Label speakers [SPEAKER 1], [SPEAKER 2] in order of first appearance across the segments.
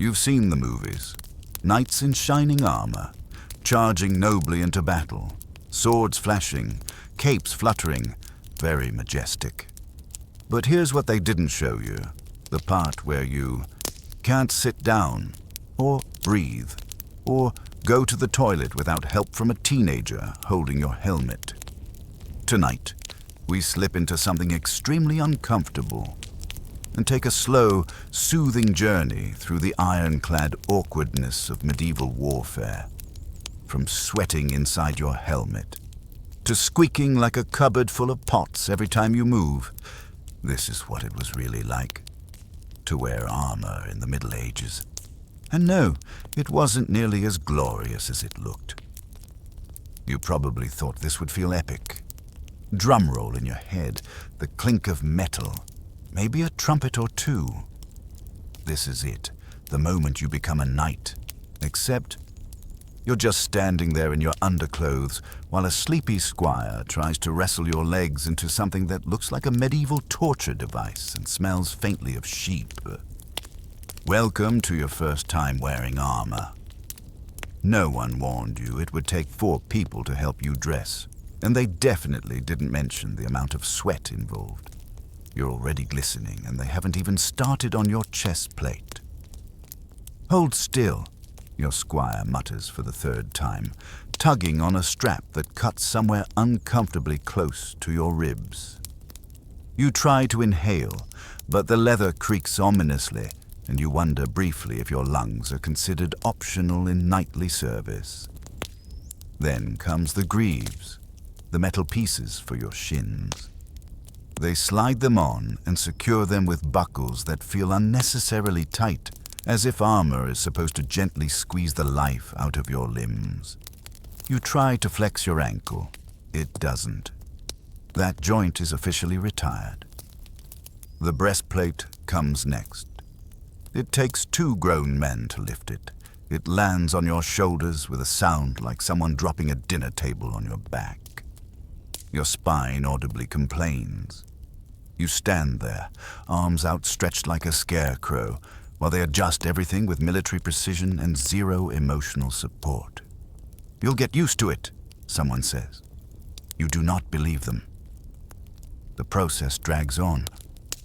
[SPEAKER 1] You've seen the movies. Knights in shining armor, charging nobly into battle, swords flashing, capes fluttering, very majestic. But here's what they didn't show you, the part where you can't sit down, or breathe, or go to the toilet without help from a teenager holding your helmet. Tonight, we slip into something extremely uncomfortable and take a slow, soothing journey through the ironclad awkwardness of medieval warfare. From sweating inside your helmet to squeaking like a cupboard full of pots every time you move. This is what it was really like to wear armor in the Middle Ages. And no, it wasn't nearly as glorious as it looked. You probably thought this would feel epic. Drum roll in your head, the clink of metal, maybe a trumpet or two. This is it, the moment you become a knight. Except you're just standing there in your underclothes while a sleepy squire tries to wrestle your legs into something that looks like a medieval torture device and smells faintly of sheep. Welcome to your first time wearing armor. No one warned you it would take 4 people to help you dress, and they definitely didn't mention the amount of sweat involved. You're already glistening, and they haven't even started on your chest plate. Hold still, your squire mutters for the 3rd time, tugging on a strap that cuts somewhere uncomfortably close to your ribs. You try to inhale, but the leather creaks ominously, and you wonder briefly if your lungs are considered optional in knightly service. Then comes the greaves, the metal pieces for your shins. They slide them on and secure them with buckles that feel unnecessarily tight, as if armor is supposed to gently squeeze the life out of your limbs. You try to flex your ankle. It doesn't. That joint is officially retired. The breastplate comes next. It takes 2 grown men to lift it. It lands on your shoulders with a sound like someone dropping a dinner table on your back. Your spine audibly complains. You stand there, arms outstretched like a scarecrow, while they adjust everything with military precision and zero emotional support. You'll get used to it, someone says. You do not believe them. The process drags on.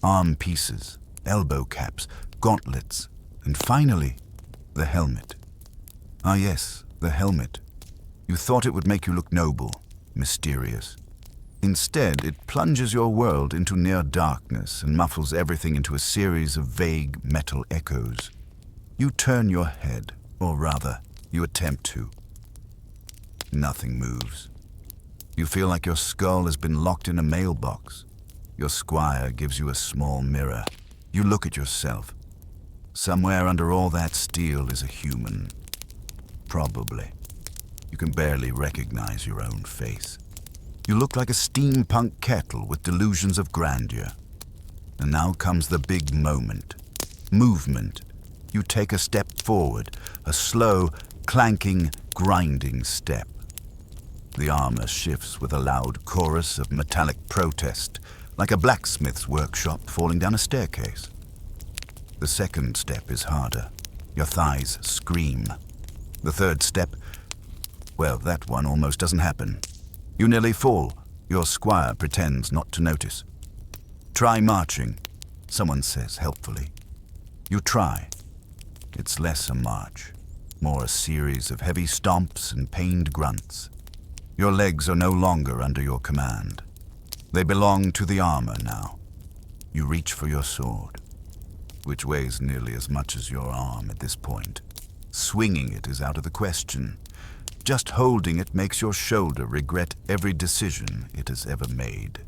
[SPEAKER 1] Arm pieces, elbow caps, gauntlets, and finally, the helmet. Ah yes, the helmet. You thought it would make you look noble, mysterious. Instead, it plunges your world into near darkness and muffles everything into a series of vague metal echoes. You turn your head, or rather, you attempt to. Nothing moves. You feel like your skull has been locked in a mailbox. Your squire gives you a small mirror. You look at yourself. Somewhere under all that steel is a human. Probably. You can barely recognize your own face. You look like a steampunk kettle with delusions of grandeur. And now comes the big moment. Movement. You take a step forward, a slow, clanking, grinding step. The armor shifts with a loud chorus of metallic protest, like a blacksmith's workshop falling down a staircase. The 2nd step is harder. Your thighs scream. The 3rd step, well, that one almost doesn't happen. You nearly fall. Your squire pretends not to notice. Try marching, someone says helpfully. You try. It's less a march, more a series of heavy stomps and pained grunts. Your legs are no longer under your command. They belong to the armor now. You reach for your sword, which weighs nearly as much as your arm at this point. Swinging it is out of the question. Just holding it makes your shoulder regret every decision it has ever made.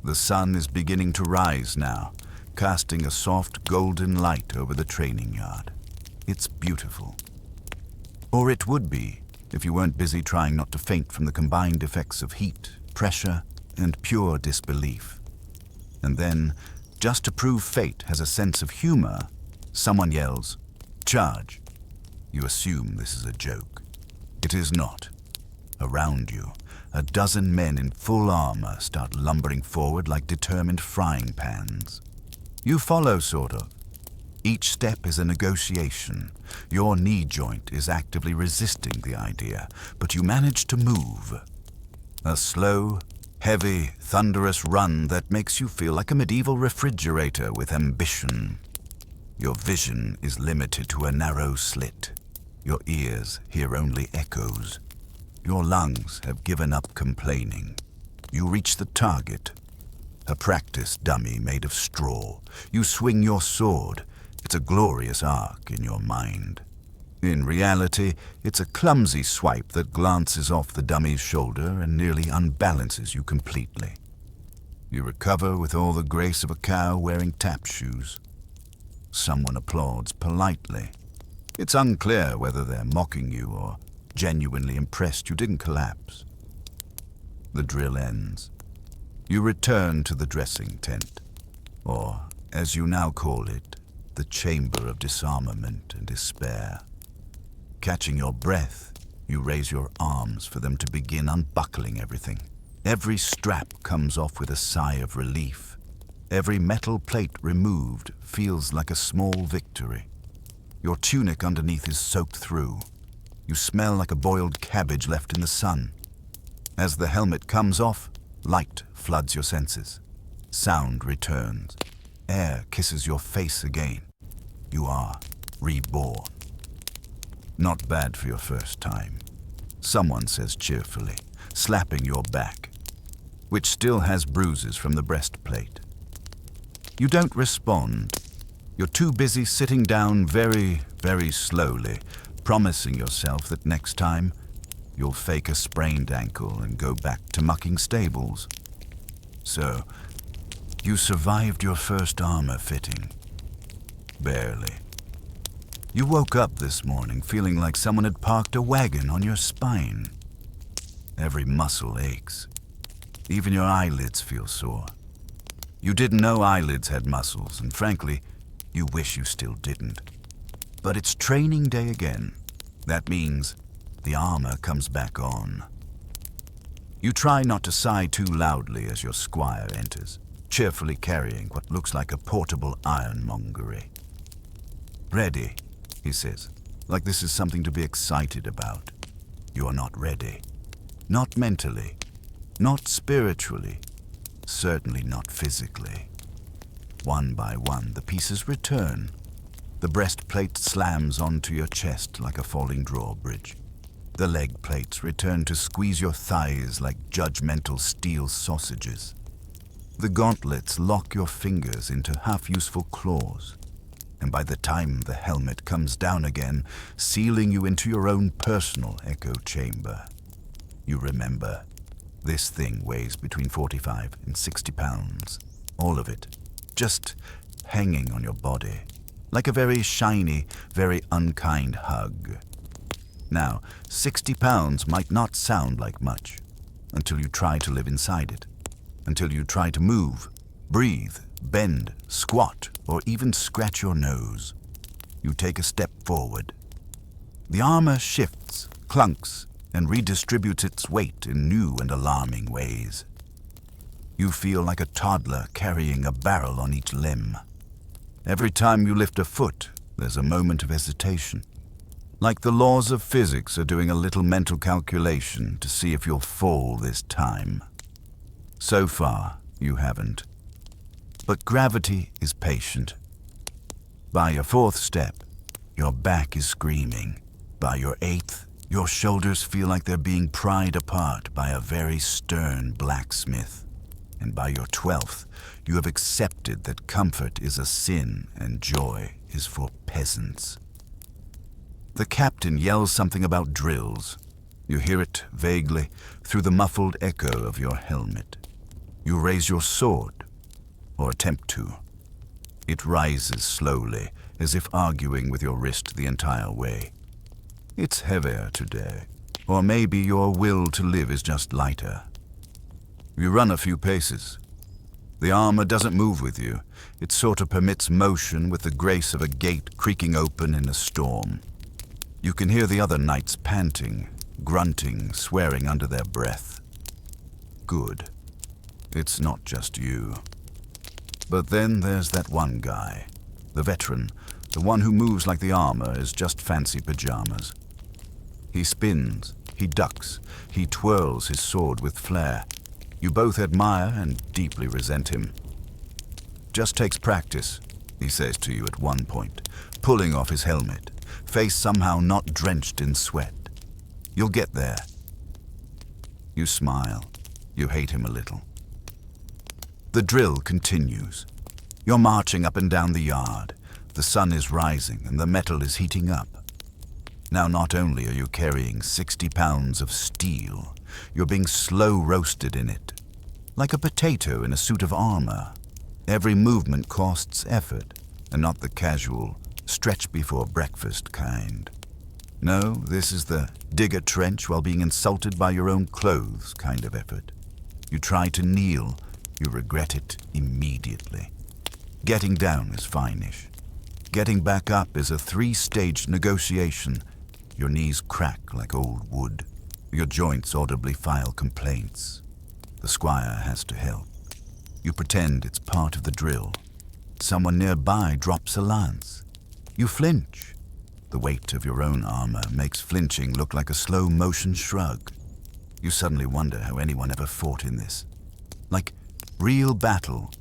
[SPEAKER 1] The sun is beginning to rise now, casting a soft golden light over the training yard. It's beautiful. Or it would be, if you weren't busy trying not to faint from the combined effects of heat, pressure, and pure disbelief. And then, just to prove fate has a sense of humor, someone yells, "Charge!" You assume this is a joke. It is not. Around you, a dozen men in full armor start lumbering forward like determined frying pans. You follow, sort of. Each step is a negotiation. Your knee joint is actively resisting the idea, but you manage to move. A slow, heavy, thunderous run that makes you feel like a medieval refrigerator with ambition. Your vision is limited to a narrow slit. Your ears hear only echoes. Your lungs have given up complaining. You reach the target. A practice dummy made of straw. You swing your sword. It's a glorious arc in your mind. In reality, it's a clumsy swipe that glances off the dummy's shoulder and nearly unbalances you completely. You recover with all the grace of a cow wearing tap shoes. Someone applauds politely. It's unclear whether they're mocking you or genuinely impressed you didn't collapse. The drill ends. You return to the dressing tent, or, as you now call it, the chamber of disarmament and despair. Catching your breath, you raise your arms for them to begin unbuckling everything. Every strap comes off with a sigh of relief. Every metal plate removed feels like a small victory. Your tunic underneath is soaked through. You smell like a boiled cabbage left in the sun. As the helmet comes off, light floods your senses. Sound returns. Air kisses your face again. You are reborn. Not bad for your first time, someone says cheerfully, slapping your back, which still has bruises from the breastplate. You don't respond. You're too busy sitting down very, very slowly, promising yourself that next time you'll fake a sprained ankle and go back to mucking stables. So, you survived your first armor fitting. Barely. You woke up this morning feeling like someone had parked a wagon on your spine. Every muscle aches. Even your eyelids feel sore. You didn't know eyelids had muscles, and frankly, you wish you still didn't. But it's training day again. That means the armor comes back on. You try not to sigh too loudly as your squire enters, cheerfully carrying what looks like a portable ironmongery. Ready, he says, like this is something to be excited about. You are not ready. Not mentally, not spiritually, certainly not physically. One by one, the pieces return. The breastplate slams onto your chest like a falling drawbridge. The leg plates return to squeeze your thighs like judgmental steel sausages. The gauntlets lock your fingers into half-useful claws. And by the time the helmet comes down again, sealing you into your own personal echo chamber, you remember, this thing weighs between 45 and 60 pounds. All of it, just hanging on your body, like a very shiny, very unkind hug. Now, 60 pounds might not sound like much until you try to live inside it, until you try to move, breathe, bend, squat, or even scratch your nose. You take a step forward. The armor shifts, clunks, and redistributes its weight in new and alarming ways. You feel like a toddler carrying a barrel on each limb. Every time you lift a foot, there's a moment of hesitation. Like the laws of physics are doing a little mental calculation to see if you'll fall this time. So far, you haven't. But gravity is patient. By your fourth step, your back is screaming. By your eighth, your shoulders feel like they're being pried apart by a very stern blacksmith. And by your 12th, you have accepted that comfort is a sin and joy is for peasants. The captain yells something about drills. You hear it vaguely through the muffled echo of your helmet. You raise your sword, or attempt to. It rises slowly, as if arguing with your wrist the entire way. It's heavier today, or maybe your will to live is just lighter. You run a few paces. The armor doesn't move with you. It sort of permits motion with the grace of a gate creaking open in a storm. You can hear the other knights panting, grunting, swearing under their breath. Good. It's not just you. But then there's that one guy, the veteran, The one who moves like the armor is just fancy pajamas. He spins, he ducks, he twirls his sword with flair. You both admire and deeply resent him. Just takes practice, he says to you at one point, pulling off his helmet, face somehow not drenched in sweat. You'll get there. You smile. You hate him a little. The drill continues. You're marching up and down the yard. The sun is rising and the metal is heating up. Now not only are you carrying 60 pounds of steel, you're being slow roasted in it. Like a potato in a suit of armor. Every movement costs effort, and not the casual, stretch before breakfast kind. No, this is the dig a trench while being insulted by your own clothes kind of effort. You try to kneel, you regret it immediately. Getting down is fine-ish. Getting back up is a 3-stage negotiation. Your knees crack like old wood. Your joints audibly file complaints. The squire has to help. You pretend it's part of the drill. Someone nearby drops a lance. You flinch. The weight of your own armor makes flinching look like a slow-motion shrug. You suddenly wonder how anyone ever fought in this. Like real battle,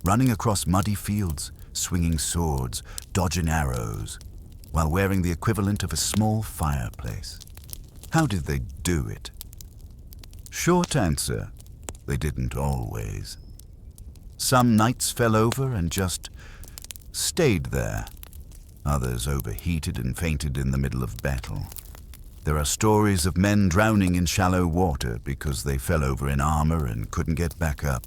[SPEAKER 1] running across muddy fields, swinging swords, dodging arrows, while wearing the equivalent of a small fireplace. How did they do it? Short answer, they didn't always. Some knights fell over and just stayed there. Others overheated and fainted in the middle of battle. There are stories of men drowning in shallow water because they fell over in armor and couldn't get back up.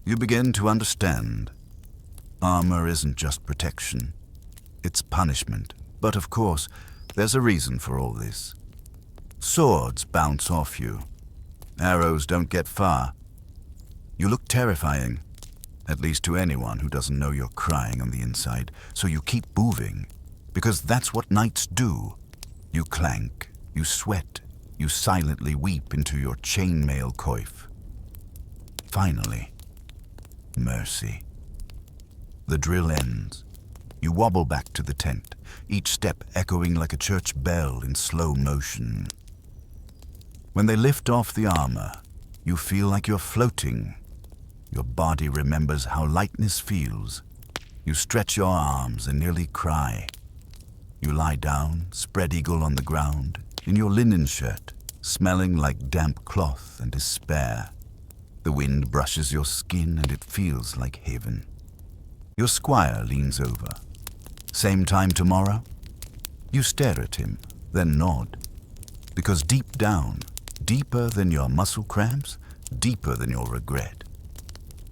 [SPEAKER 1] You begin to understand. Armor isn't just protection. It's punishment. But of course, there's a reason for all this. Swords bounce off you. Arrows don't get far. You look terrifying, at least to anyone who doesn't know you're crying on the inside, so you keep moving, because that's what knights do. You clank, you sweat, you silently weep into your chainmail coif. Finally, mercy. The drill ends. You wobble back to the tent, each step echoing like a church bell in slow motion. When they lift off the armor, you feel like you're floating. Your body remembers how lightness feels. You stretch your arms and nearly cry. You lie down, spread eagle on the ground, in your linen shirt, smelling like damp cloth and despair. The wind brushes your skin and it feels like heaven. Your squire leans over. Same time tomorrow? You stare at him, then nod. Because deep down, deeper than your muscle cramps, deeper than your regret,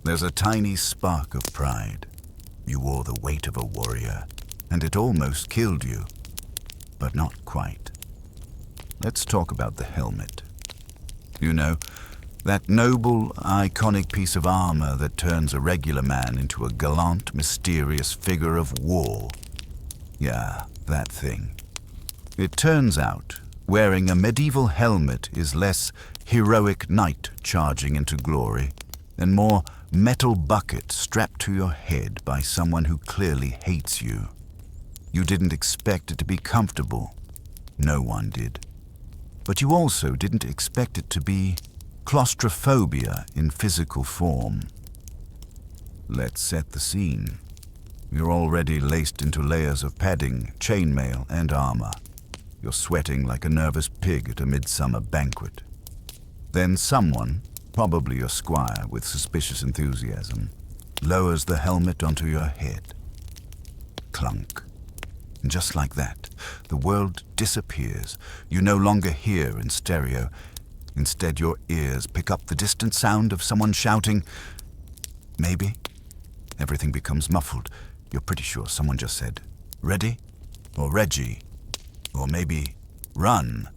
[SPEAKER 1] there's a tiny spark of pride. You wore the weight of a warrior, and it almost killed you, but not quite. Let's talk about the helmet. You know, that noble, iconic piece of armor that turns a regular man into a gallant, mysterious figure of war. Yeah, that thing. It turns out, wearing a medieval helmet is less heroic knight charging into glory, and more metal bucket strapped to your head by someone who clearly hates you. You didn't expect it to be comfortable. No one did. But you also didn't expect it to be claustrophobia in physical form. Let's set the scene. You're already laced into layers of padding, chainmail, and armor. You're sweating like a nervous pig at a midsummer banquet. Then someone, probably your squire with suspicious enthusiasm, lowers the helmet onto your head. Clunk. And just like that, the world disappears. You no longer hear in stereo. Instead, your ears pick up the distant sound of someone shouting, maybe. Everything becomes muffled. You're pretty sure someone just said, ready? Or Reggie? Or maybe, run.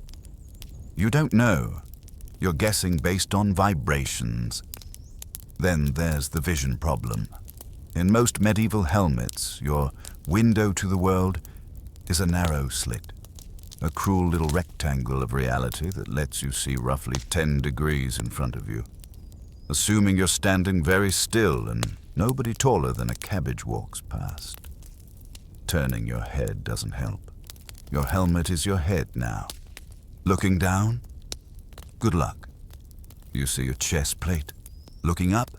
[SPEAKER 1] You don't know. You're guessing based on vibrations. Then there's the vision problem. In most medieval helmets, your window to the world is a narrow slit, a cruel little rectangle of reality that lets you see roughly 10 degrees in front of you, assuming you're standing very still and nobody taller than a cabbage walks past. Turning your head doesn't help. Your helmet is your head now. Looking down? Good luck. You see a chest plate. Looking up?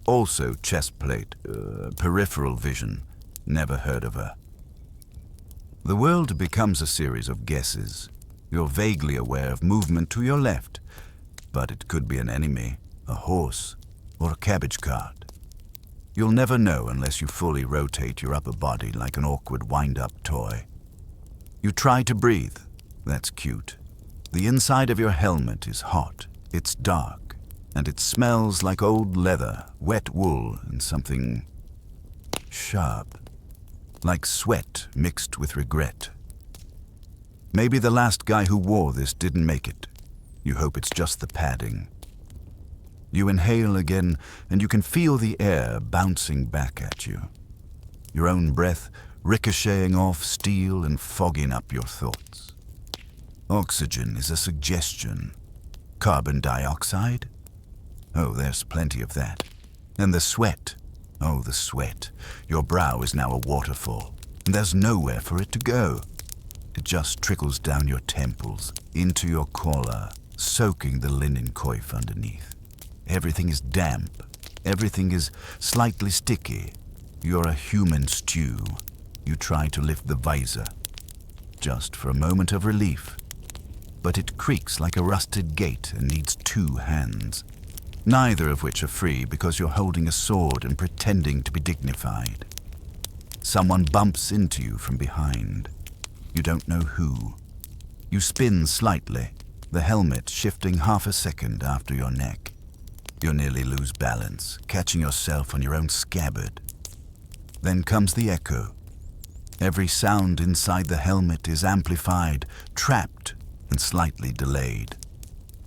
[SPEAKER 1] Also chest plate. Peripheral vision. Never heard of her. The world becomes a series of guesses. You're vaguely aware of movement to your left, but it could be an enemy, a horse, or a cabbage cart. You'll never know unless you fully rotate your upper body like an awkward wind-up toy. You try to breathe. That's cute. The inside of your helmet is hot, it's dark, and it smells like old leather, wet wool, and something sharp, like sweat mixed with regret. Maybe the last guy who wore this didn't make it. You hope it's just the padding. You inhale again, and you can feel the air bouncing back at you. Your own breath ricocheting off steel and fogging up your thoughts. Oxygen is a suggestion. Carbon dioxide? Oh, there's plenty of that. And the sweat. Oh, the sweat. Your brow is now a waterfall, and there's nowhere for it to go. It just trickles down your temples, into your collar, soaking the linen coif underneath. Everything is damp. Everything is slightly sticky. You're a human stew. You try to lift the visor, just for a moment of relief. But it creaks like a rusted gate and needs 2 hands, neither of which are free because you're holding a sword and pretending to be dignified. Someone bumps into you from behind. You don't know who. You spin slightly, the helmet shifting half a second after your neck. You nearly lose balance, catching yourself on your own scabbard. Then comes the echo. Every sound inside the helmet is amplified, trapped, and slightly delayed.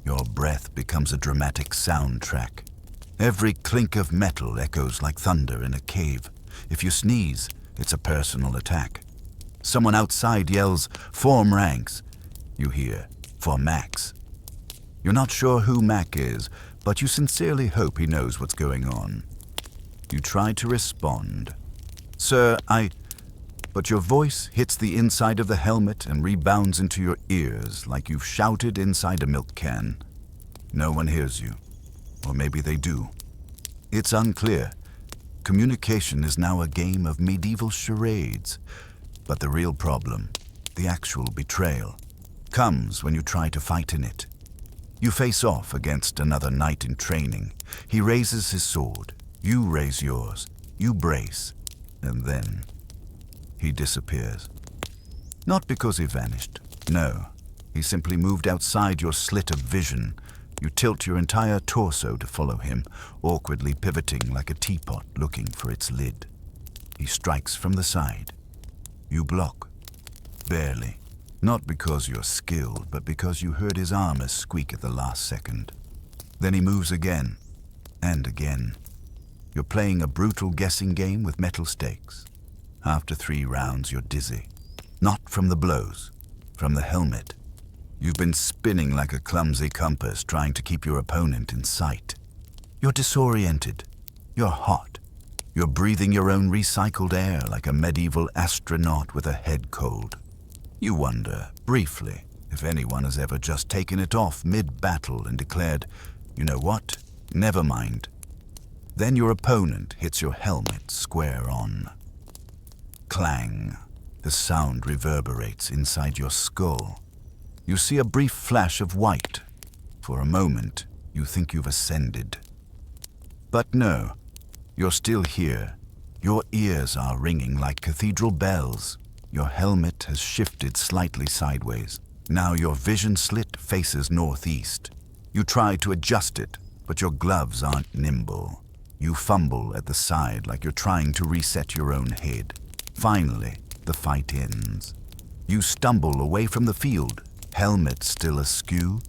[SPEAKER 1] Your breath becomes a dramatic soundtrack. Every clink of metal echoes like thunder in a cave. If you sneeze, it's a personal attack. Someone outside yells, "Form ranks." You hear, "For Max." You're not sure who Mac is, but you sincerely hope he knows what's going on. You try to respond. "Sir, But your voice hits the inside of the helmet and rebounds into your ears like you've shouted inside a milk can. No one hears you. Or maybe they do. It's unclear. Communication is now a game of medieval charades. But the real problem, the actual betrayal, comes when you try to fight in it. You face off against another knight in training. He raises his sword. You raise yours. You brace. And then he disappears. Not because he vanished. No. He simply moved outside your slit of vision. You tilt your entire torso to follow him, awkwardly pivoting like a teapot looking for its lid. He strikes from the side. You block. Barely. Not because you're skilled, but because you heard his armor squeak at the last second. Then he moves again, and again. You're playing a brutal guessing game with metal stakes. After 3 rounds, you're dizzy. Not from the blows, from the helmet. You've been spinning like a clumsy compass trying to keep your opponent in sight. You're disoriented. You're hot. You're breathing your own recycled air like a medieval astronaut with a head cold. You wonder, briefly, if anyone has ever just taken it off mid-battle and declared, "You know what? Never mind." Then your opponent hits your helmet square on. Clang. The sound reverberates inside your skull. You see a brief flash of white. For a moment, you think you've ascended. But no, you're still here. Your ears are ringing like cathedral bells. Your helmet has shifted slightly sideways. Now your vision slit faces northeast. You try to adjust it, but your gloves aren't nimble. You fumble at the side like you're trying to reset your own head. Finally, the fight ends. You stumble away from the field, helmet still askew,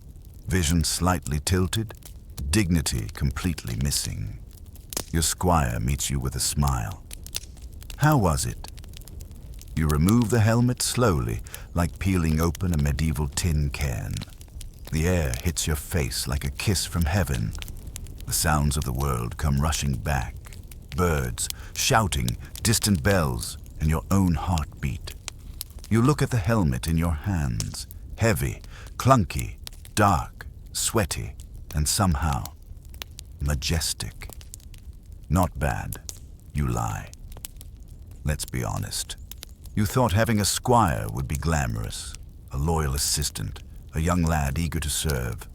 [SPEAKER 1] vision slightly tilted, dignity completely missing. Your squire meets you with a smile. How was it? You remove the helmet slowly, like peeling open a medieval tin can. The air hits your face like a kiss from heaven. The sounds of the world come rushing back. Birds, shouting, distant bells, and your own heartbeat. You look at the helmet in your hands, heavy, clunky, dark, sweaty, and somehow majestic. Not bad, you lie. Let's be honest. You thought having a squire would be glamorous, a loyal assistant, a young lad eager to serve.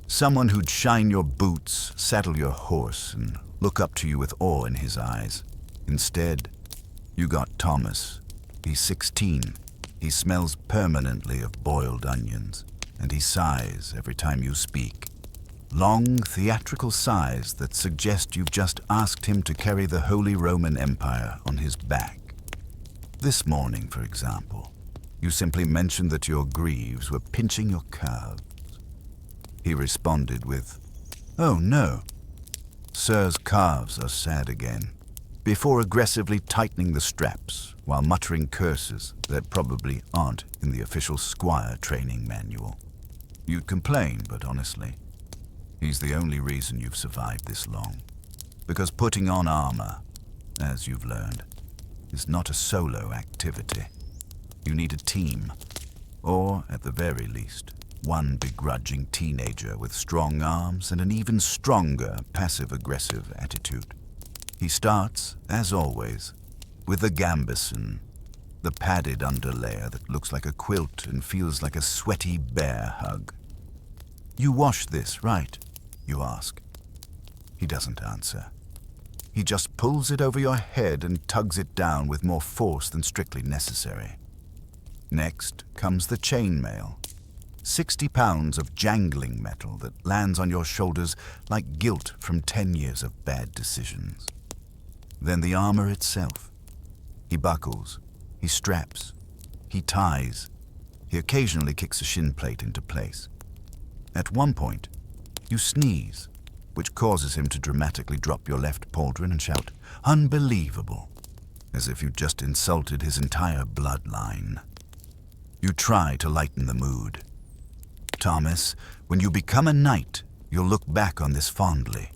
[SPEAKER 1] Someone who'd shine your boots, saddle your horse, and look up to you with awe in his eyes. Instead, you got Thomas. He's 16. He smells permanently of boiled onions, and he sighs every time you speak. Long, theatrical sighs that suggest you've just asked him to carry the Holy Roman Empire on his back. This morning, for example, you simply mentioned that your greaves were pinching your calves. He responded with, "Oh no, Sir's calves are sad again," before aggressively tightening the straps while muttering curses that probably aren't in the official squire training manual. You'd complain, but honestly, he's the only reason you've survived this long. Because putting on armor, as you've learned, is not a solo activity. You need a team, or at the very least, one begrudging teenager with strong arms and an even stronger passive-aggressive attitude. He starts, as always, with the gambeson, the padded underlayer that looks like a quilt and feels like a sweaty bear hug. "You wash this, right?" you ask. He doesn't answer. He just pulls it over your head and tugs it down with more force than strictly necessary. Next comes the chainmail, 60 pounds of jangling metal that lands on your shoulders like guilt from 10 years of bad decisions. Then the armor itself. He buckles, he straps, he ties, he occasionally kicks a shin plate into place. At one point, you sneeze, which causes him to dramatically drop your left pauldron and shout, "Unbelievable," as if you'd just insulted his entire bloodline. You try to lighten the mood. "Thomas, when you become a knight, you'll look back on this fondly."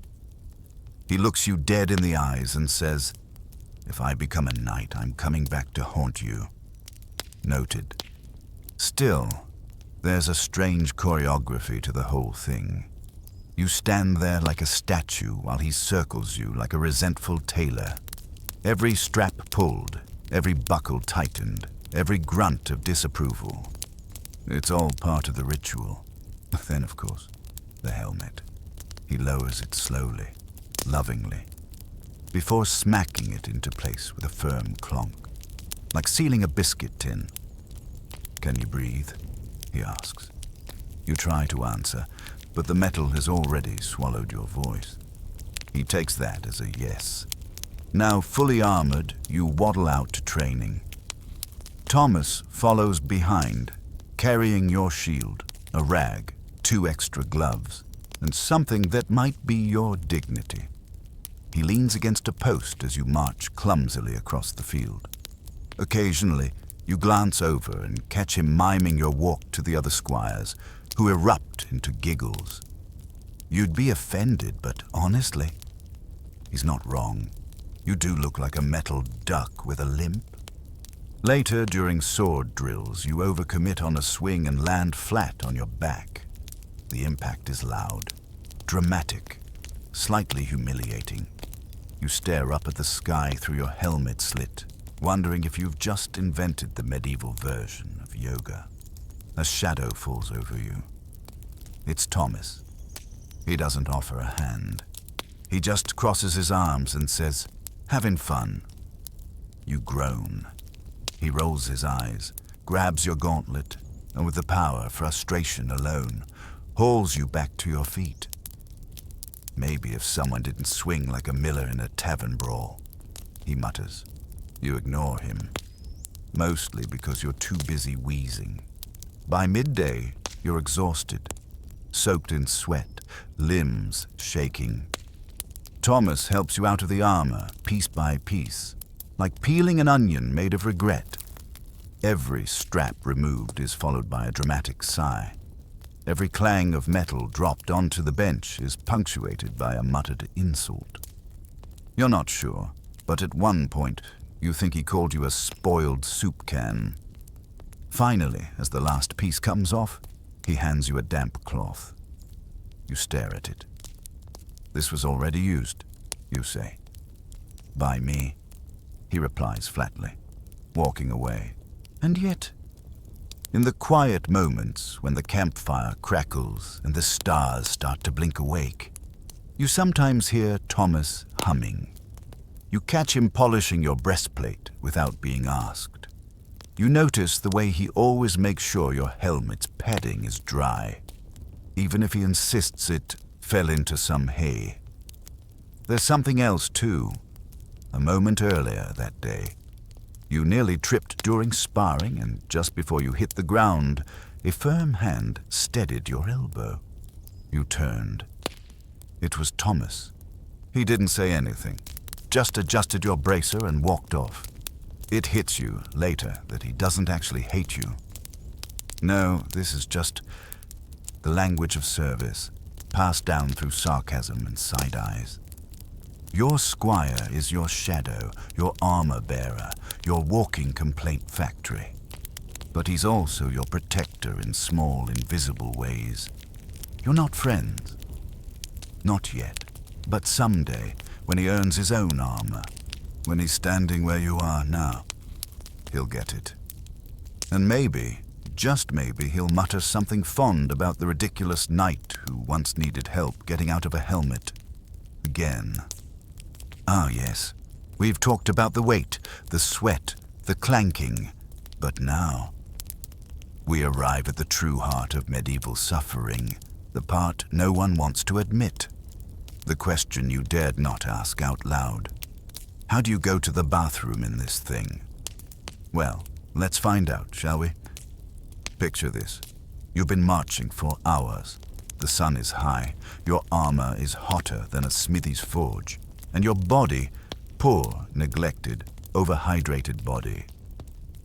[SPEAKER 1] He looks you dead in the eyes and says, "If I become a knight, I'm coming back to haunt you." Noted. Still, there's a strange choreography to the whole thing. You stand there like a statue while he circles you like a resentful tailor. Every strap pulled, every buckle tightened, every grunt of disapproval. It's all part of the ritual. Then, of course, the helmet. He lowers it slowly, lovingly, before smacking it into place with a firm clonk, like sealing a biscuit tin. "Can you breathe?" he asks. You try to answer, but the metal has already swallowed your voice. He takes that as a yes. Now fully armored, you waddle out to training. Thomas follows behind, carrying your shield, a rag, 2 extra gloves, and something that might be your dignity. He leans against a post as you march clumsily across the field. Occasionally, you glance over and catch him miming your walk to the other squires, who erupt into giggles. You'd be offended, but honestly, he's not wrong. You do look like a metal duck with a limp. Later, during sword drills, you overcommit on a swing and land flat on your back. The impact is loud, dramatic, slightly humiliating. You stare up at the sky through your helmet slit, wondering if you've just invented the medieval version of yoga. A shadow falls over you. It's Thomas. He doesn't offer a hand. He just crosses his arms and says, "Having fun." You groan. He rolls his eyes, grabs your gauntlet, and with the power frustration alone, hauls you back to your feet. "Maybe if someone didn't swing like a miller in a tavern brawl," he mutters. You ignore him, mostly because you're too busy wheezing. By midday, you're exhausted, soaked in sweat, limbs shaking. Thomas helps you out of the armor, piece by piece, like peeling an onion made of regret. Every strap removed is followed by a dramatic sigh. Every clang of metal dropped onto the bench is punctuated by a muttered insult. You're not sure, but at one point, You think he called you a spoiled soup can. Finally, as the last piece comes off, he hands you a damp cloth. You stare at it. This was already used, you say. By me, he replies flatly, walking away. And yet, in the quiet moments when the campfire crackles and the stars start to blink awake, you sometimes hear Thomas humming. You catch him polishing your breastplate without being asked. You notice the way he always makes sure your helmet's padding is dry, even if he insists it fell into some hay. There's something else too. A moment earlier that day, you nearly tripped during sparring, and just before you hit the ground, a firm hand steadied your elbow. You turned. It was Thomas. He didn't say anything, just adjusted your bracer and walked off. It hits you later that he doesn't actually hate you. No, this is just the language of service, passed down through sarcasm and side eyes. Your squire is your shadow, your armor-bearer, your walking complaint factory. But he's also your protector in small, invisible ways. You're not friends. Not yet. But someday, when he earns his own armor, when he's standing where you are now, he'll get it. And maybe, just maybe, he'll mutter something fond about the ridiculous knight who once needed help getting out of a helmet. Again. Ah, yes. We've talked about the weight, the sweat, the clanking. But now, we arrive at the true heart of medieval suffering, the part no one wants to admit. The question you dared not ask out loud. How do you go to the bathroom in this thing? Well, let's find out, shall we? Picture this. You've been marching for hours. The sun is high. Your armor is hotter than a smithy's forge. And your body, poor, neglected, overhydrated body,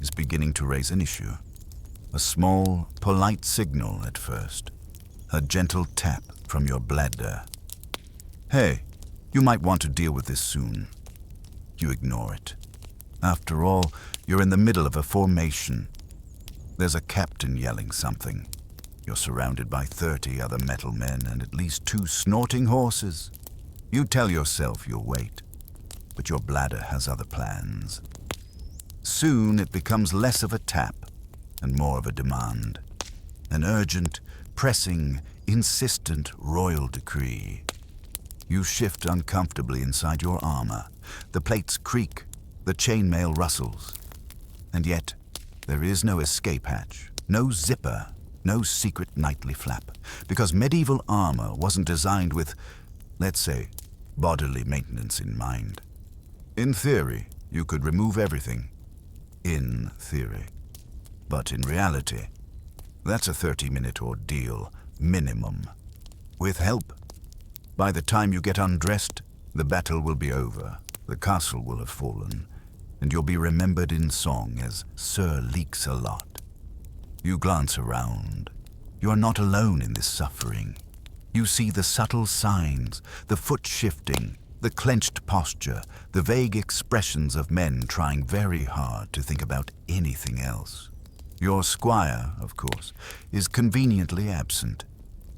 [SPEAKER 1] is beginning to raise an issue. A small, polite signal at first. A gentle tap from your bladder. Hey, you might want to deal with this soon. You ignore it. After all, you're in the middle of a formation. There's a captain yelling something. You're surrounded by 30 other metal men and at least 2 snorting horses. You tell yourself you'll wait, but your bladder has other plans. Soon it becomes less of a tap and more of a demand. An urgent, pressing, insistent royal decree. You shift uncomfortably inside your armor. The plates creak, the chainmail rustles. And yet, there is no escape hatch, no zipper, no secret nightly flap, because medieval armor wasn't designed with, let's say, bodily maintenance in mind. In theory, you could remove everything. In theory. But in reality, that's a 30-minute ordeal, minimum. With help, by the time you get undressed, the battle will be over, the castle will have fallen, and you'll be remembered in song as Sir Leaks-a-Lot. You glance around. You are not alone in this suffering. You see the subtle signs, the foot shifting, the clenched posture, the vague expressions of men trying very hard to think about anything else. Your squire, of course, is conveniently absent.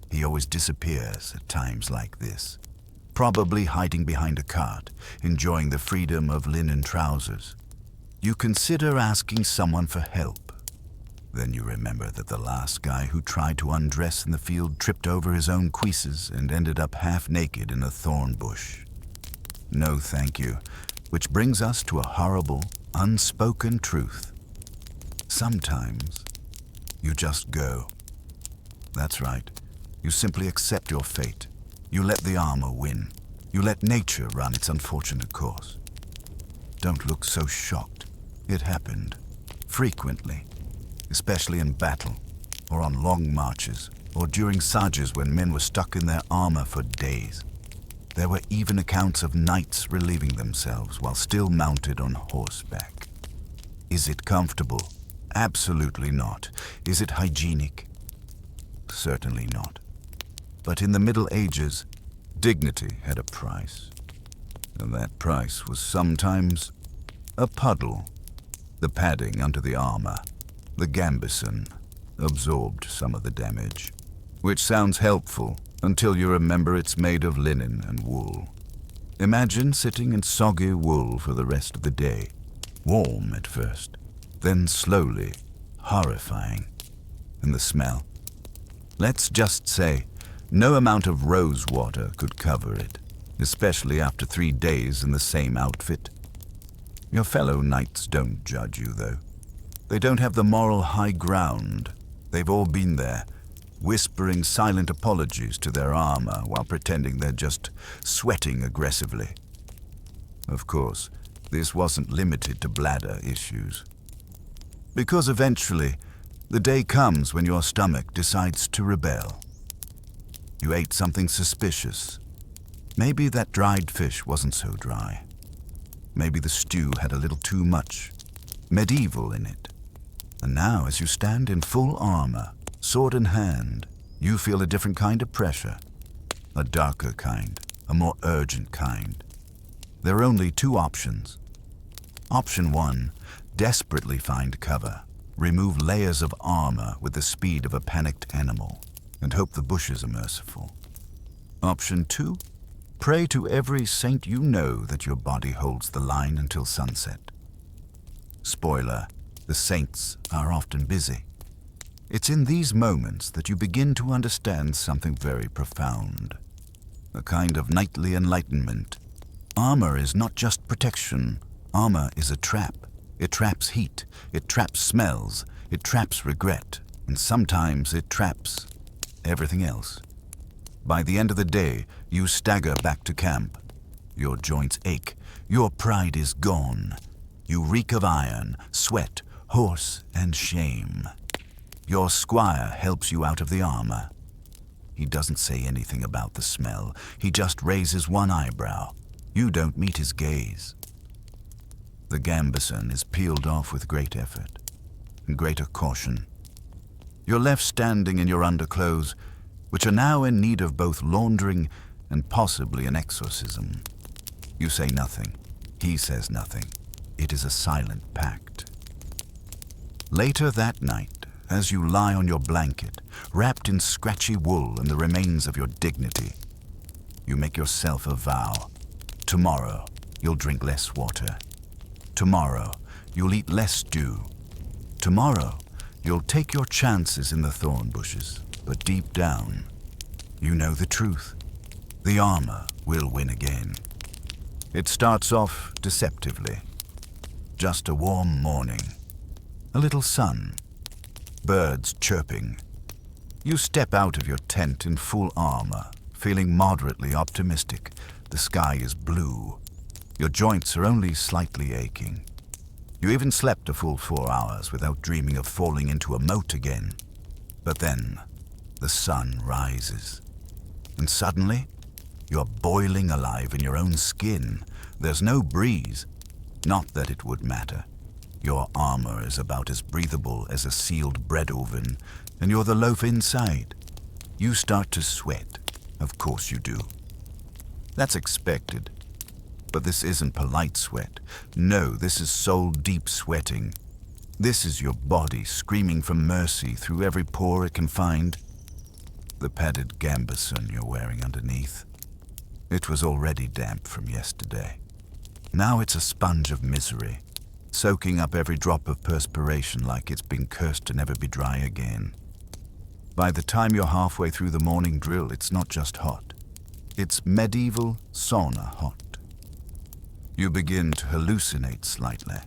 [SPEAKER 1] He always disappears at times like this, probably hiding behind a cart, enjoying the freedom of linen trousers. You consider asking someone for help. Then you remember that the last guy who tried to undress in the field tripped over his own cuisses and ended up half naked in a thorn bush. No thank you, which brings us to a horrible, unspoken truth. Sometimes, you just go. That's right. You simply accept your fate. You let the armor win. You let nature run its unfortunate course. Don't look so shocked. It happened. Frequently. Especially in battle, or on long marches, or during sages when men were stuck in their armor for days. There were even accounts of knights relieving themselves while still mounted on horseback. Is it comfortable? Absolutely not. Is it hygienic? Certainly not. But in the Middle Ages, dignity had a price. And that price was sometimes A puddle, the padding under the armor, the gambeson, absorbed some of the damage, which sounds helpful until you remember it's made of linen and wool. Imagine sitting in soggy wool for the rest of the day, warm at first, then slowly horrifying. And the smell. Let's just say no amount of rose water could cover it, especially after 3 days in the same outfit. Your fellow knights don't judge you, though. They don't have the moral high ground. They've all been there, whispering silent apologies to their armor while pretending they're just sweating aggressively. Of course, this wasn't limited to bladder issues. Because eventually, the day comes when your stomach decides to rebel. You ate something suspicious. Maybe that dried fish wasn't so dry. Maybe the stew had a little too much medieval in it. And now, as you stand in full armor, sword in hand, you feel a different kind of pressure. A darker kind, a more urgent kind. There are only 2 options. Option 1, desperately find cover. Remove layers of armor with the speed of a panicked animal, and hope the bushes are merciful. Option 2, pray to every saint you know that your body holds the line until sunset. Spoiler, the saints are often busy. It's in these moments that you begin to understand something very profound. A kind of knightly enlightenment. Armor is not just protection. Armor is a trap. It traps heat, it traps smells, it traps regret, and sometimes it traps everything else. By the end of the day, you stagger back to camp. Your joints ache, your pride is gone. You reek of iron, sweat, horse, and shame. Your squire helps you out of the armor. He doesn't say anything about the smell. He just raises one eyebrow. You don't meet his gaze. The gambeson is peeled off with great effort and greater caution. You're left standing in your underclothes, which are now in need of both laundering and possibly an exorcism. You say nothing. He says nothing. It is a silent pact. Later that night, as you lie on your blanket, wrapped in scratchy wool and the remains of your dignity, you make yourself a vow. Tomorrow, you'll drink less water. Tomorrow, you'll eat less stew. Tomorrow, you'll take your chances in the thorn bushes, but deep down, you know the truth. The armor will win again. It starts off deceptively. Just a warm morning. A little sun. Birds chirping. You step out of your tent in full armor, feeling moderately optimistic. The sky is blue. Your joints are only slightly aching. You even slept a full 4 hours without dreaming of falling into a moat again. But then, the sun rises. And suddenly, you're boiling alive in your own skin. There's no breeze. Not that it would matter. Your armor is about as breathable as a sealed bread oven, and you're the loaf inside. You start to sweat. Of course you do. That's expected. But this isn't polite sweat. No, this is soul-deep sweating. This is your body screaming for mercy through every pore it can find. The padded gambeson you're wearing underneath. It was already damp from yesterday. Now it's a sponge of misery, soaking up every drop of perspiration like it's been cursed to never be dry again. By the time you're halfway through the morning drill, it's not just hot. It's medieval sauna hot. You begin to hallucinate slightly.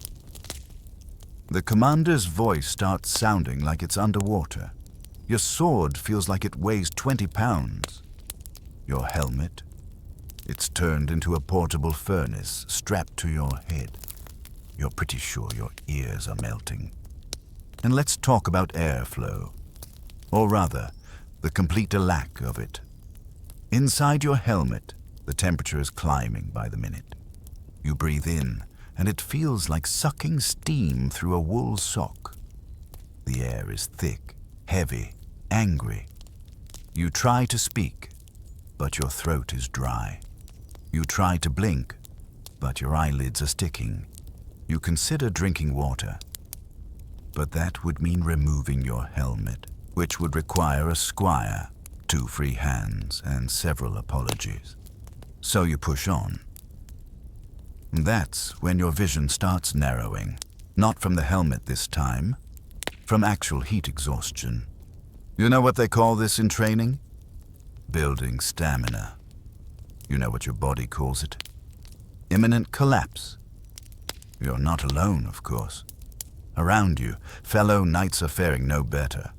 [SPEAKER 1] The commander's voice starts sounding like it's underwater. Your sword feels like it weighs 20 pounds. Your helmet, it's turned into a portable furnace strapped to your head. You're pretty sure your ears are melting. And let's talk about airflow. Or rather, the complete lack of it. Inside your helmet, the temperature is climbing by the minute. You breathe in, and it feels like sucking steam through a wool sock. The air is thick, heavy, angry. You try to speak, but your throat is dry. You try to blink, but your eyelids are sticking. You consider drinking water, but that would mean removing your helmet, which would require a squire, 2 free hands, and several apologies. So you push on. That's when your vision starts narrowing, not from the helmet this time, from actual heat exhaustion. You know what they call this in training? Building stamina. You know what your body calls it? Imminent collapse. You're not alone, of course. Around you, fellow knights are faring no better.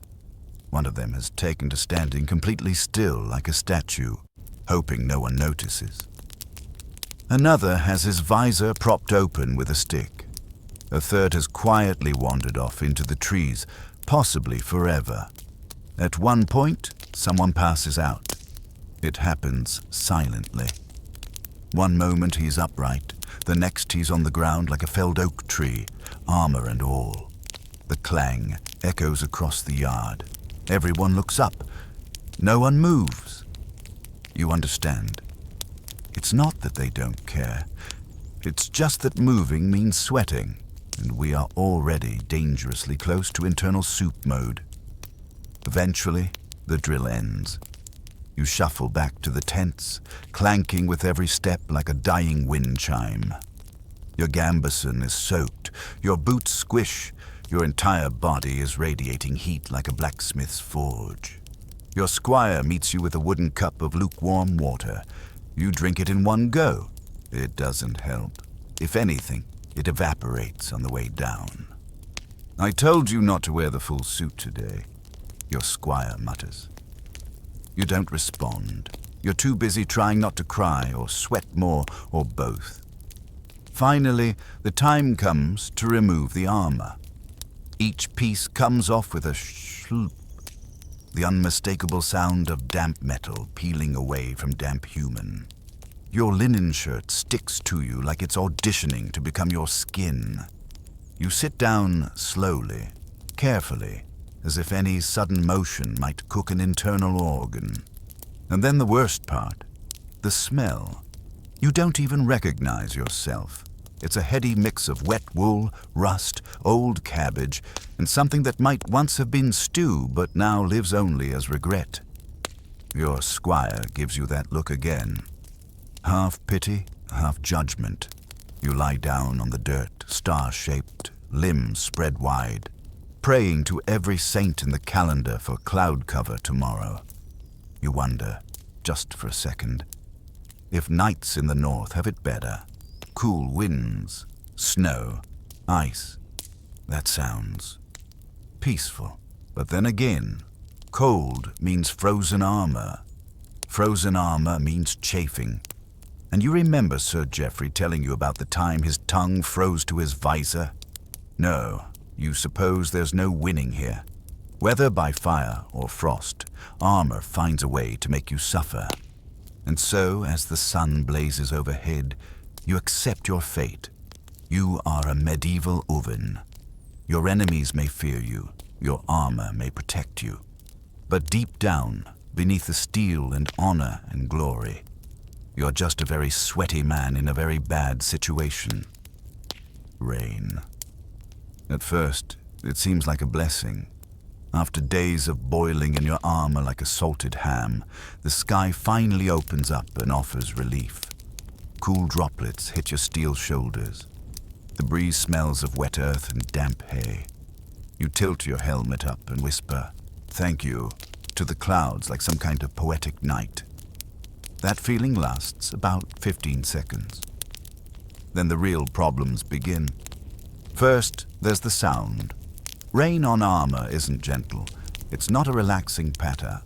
[SPEAKER 1] One of them has taken to standing completely still like a statue, hoping no one notices. Another has his visor propped open with a stick. A third has quietly wandered off into the trees, possibly forever. At one point, someone passes out. It happens silently. One moment he's upright, the next he's on the ground like a felled oak tree, armor and all. The clang echoes across the yard. Everyone looks up. No one moves. You understand. It's not that they don't care. It's just that moving means sweating, and we are already dangerously close to internal soup mode. Eventually, the drill ends. You shuffle back to the tents, clanking with every step like a dying wind chime. Your gambeson is soaked, your boots squish, your entire body is radiating heat like a blacksmith's forge. Your squire meets you with a wooden cup of lukewarm water. You drink it in one go. It doesn't help. If anything, it evaporates on the way down. I told you not to wear the full suit today, your squire mutters. You don't respond. You're too busy trying not to cry or sweat more or both. Finally, the time comes to remove the armor. Each piece comes off with a shloop, the unmistakable sound of damp metal peeling away from damp human. Your linen shirt sticks to you like it's auditioning to become your skin. You sit down slowly, carefully, as if any sudden motion might cook an internal organ. And then the worst part, the smell. You don't even recognize yourself. It's a heady mix of wet wool, rust, old cabbage, and something that might once have been stew but now lives only as regret. Your squire gives you that look again. Half pity, half judgment. You lie down on the dirt, star-shaped, limbs spread wide, praying to every saint in the calendar for cloud cover tomorrow. You wonder, just for a second, if nights in the north have it better. Cool winds, snow, ice. That sounds peaceful. But then again, cold means frozen armor. Frozen armor means chafing. And you remember Sir Geoffrey telling you about the time his tongue froze to his visor? No, you suppose there's no winning here. Whether by fire or frost, armor finds a way to make you suffer. And so, as the sun blazes overhead, you accept your fate. You are a medieval oven. Your enemies may fear you, your armor may protect you. But deep down, beneath the steel and honor and glory, you're just a very sweaty man in a very bad situation. Rain. At first, it seems like a blessing. After days of boiling in your armor like a salted ham, the sky finally opens up and offers relief. Cool droplets hit your steel shoulders. The breeze smells of wet earth and damp hay. You tilt your helmet up and whisper, "Thank you," to the clouds like some kind of poetic night. That feeling lasts about 15 seconds. Then the real problems begin. First, there's the sound. Rain on armor isn't gentle. It's not a relaxing patter.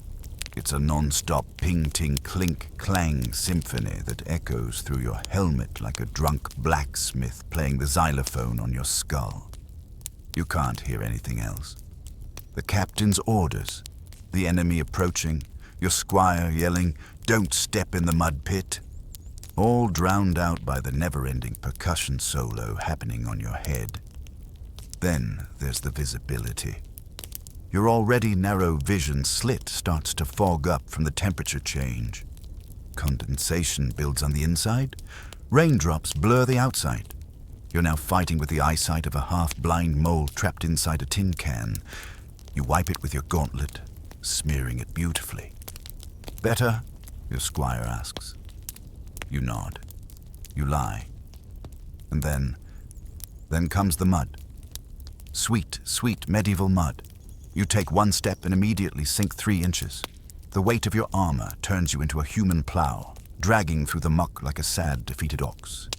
[SPEAKER 1] It's a non-stop ping-ting-clink-clang symphony that echoes through your helmet like a drunk blacksmith playing the xylophone on your skull. You can't hear anything else. The captain's orders, the enemy approaching, your squire yelling, "Don't step in the mud pit," all drowned out by the never-ending percussion solo happening on your head. Then there's the visibility. Your already narrow vision slit starts to fog up from the temperature change. Condensation builds on the inside. Raindrops blur the outside. You're now fighting with the eyesight of a half-blind mole trapped inside a tin can. You wipe it with your gauntlet, smearing it beautifully. "Better?" your squire asks. You nod. You lie. And then comes the mud. Sweet, sweet medieval mud. You take one step and immediately sink 3 inches. The weight of your armor turns you into a human plow, dragging through the muck like a sad, defeated ox.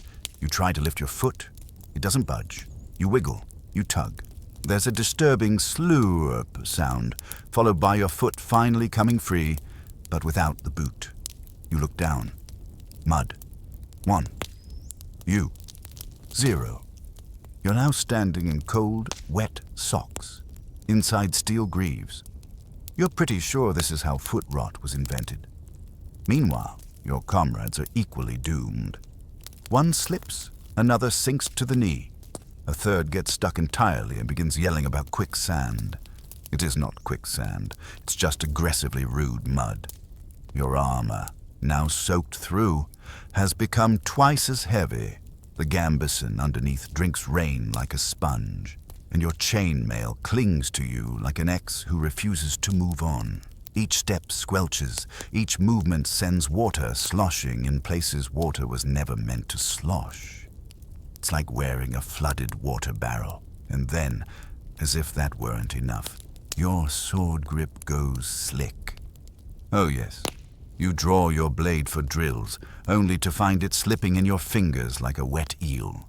[SPEAKER 1] You try to lift your foot. It doesn't budge. You wiggle. You tug. There's a disturbing slurp sound, followed by your foot finally coming free, but without the boot. You look down. Mud. 1. You. 0. You're now standing in cold, wet socks, inside steel greaves. You're pretty sure this is how foot rot was invented. Meanwhile, your comrades are equally doomed. One slips, another sinks to the knee. A third gets stuck entirely and begins yelling about quicksand. It is not quicksand, it's just aggressively rude mud. Your armor, now soaked through, has become twice as heavy. The gambeson underneath drinks rain like a sponge, and your chainmail clings to you like an ex who refuses to move on. Each step squelches, each movement sends water sloshing in places water was never meant to slosh. It's like wearing a flooded water barrel, and then, as if that weren't enough, your sword grip goes slick. Oh yes, you draw your blade for drills, only to find it slipping in your fingers like a wet eel.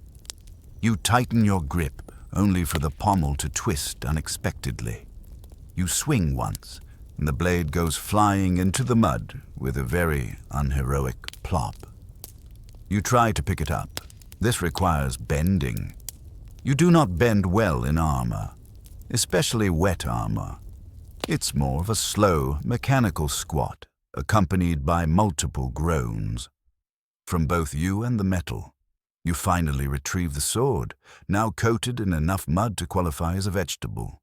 [SPEAKER 1] You tighten your grip, only for the pommel to twist unexpectedly. You swing once, and the blade goes flying into the mud with a very unheroic plop. You try to pick it up. This requires bending. You do not bend well in armor, especially wet armor. It's more of a slow, mechanical squat, accompanied by multiple groans. From both you and the metal, you finally retrieve the sword, now coated in enough mud to qualify as a vegetable.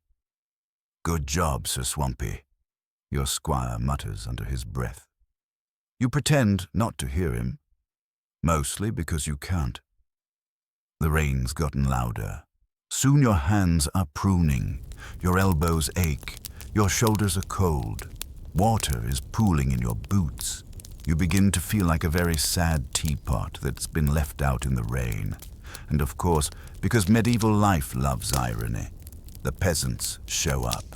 [SPEAKER 1] "Good job, Sir Swampy," your squire mutters under his breath. You pretend not to hear him, mostly because you can't. The rain's gotten louder. Soon your hands are pruning, your elbows ache, your shoulders are cold. Water is pooling in your boots. You begin to feel like a very sad teapot that's been left out in the rain. And of course, because medieval life loves irony, the peasants show up.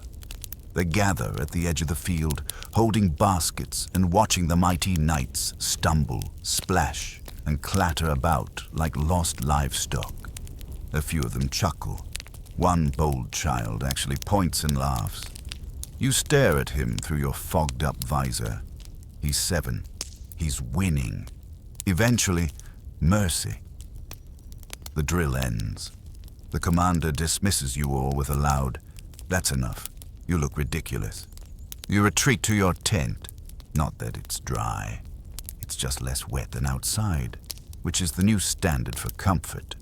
[SPEAKER 1] They gather at the edge of the field, holding baskets and watching the mighty knights stumble, splash, and clatter about like lost livestock. A few of them chuckle. One bold child actually points and laughs. You stare at him through your fogged-up visor. He's 7. He's winning. Eventually, mercy. The drill ends. The commander dismisses you all with a loud, "That's enough. You look ridiculous." You retreat to your tent. Not that it's dry. It's just less wet than outside, which is the new standard for comfort.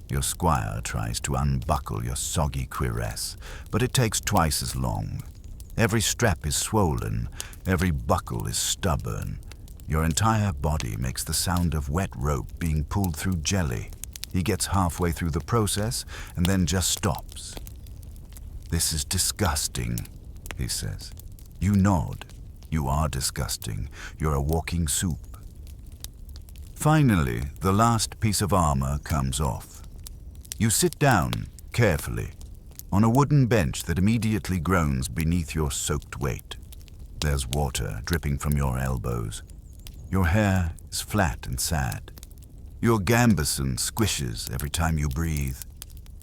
[SPEAKER 1] Your squire tries to unbuckle your soggy cuirass, but it takes twice as long. Every strap is swollen, every buckle is stubborn. Your entire body makes the sound of wet rope being pulled through jelly. He gets halfway through the process and then just stops. "This is disgusting," he says. You nod. You are disgusting. You're a walking soup. Finally, the last piece of armor comes off. You sit down, carefully, on a wooden bench that immediately groans beneath your soaked weight. There's water dripping from your elbows. Your hair is flat and sad. Your gambeson squishes every time you breathe.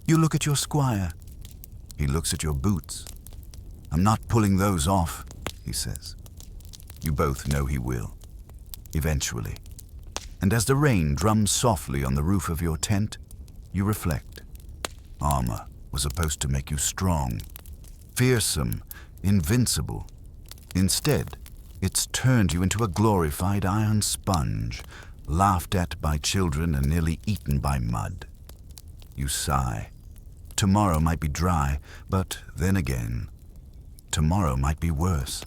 [SPEAKER 1] You look at your squire. He looks at your boots. "I'm not pulling those off," he says. You both know he will, eventually. And as the rain drums softly on the roof of your tent, you reflect. Armor was supposed to make you strong, fearsome, invincible. Instead, it's turned you into a glorified iron sponge, laughed at by children and nearly eaten by mud. You sigh. Tomorrow might be dry, but then again, tomorrow might be worse.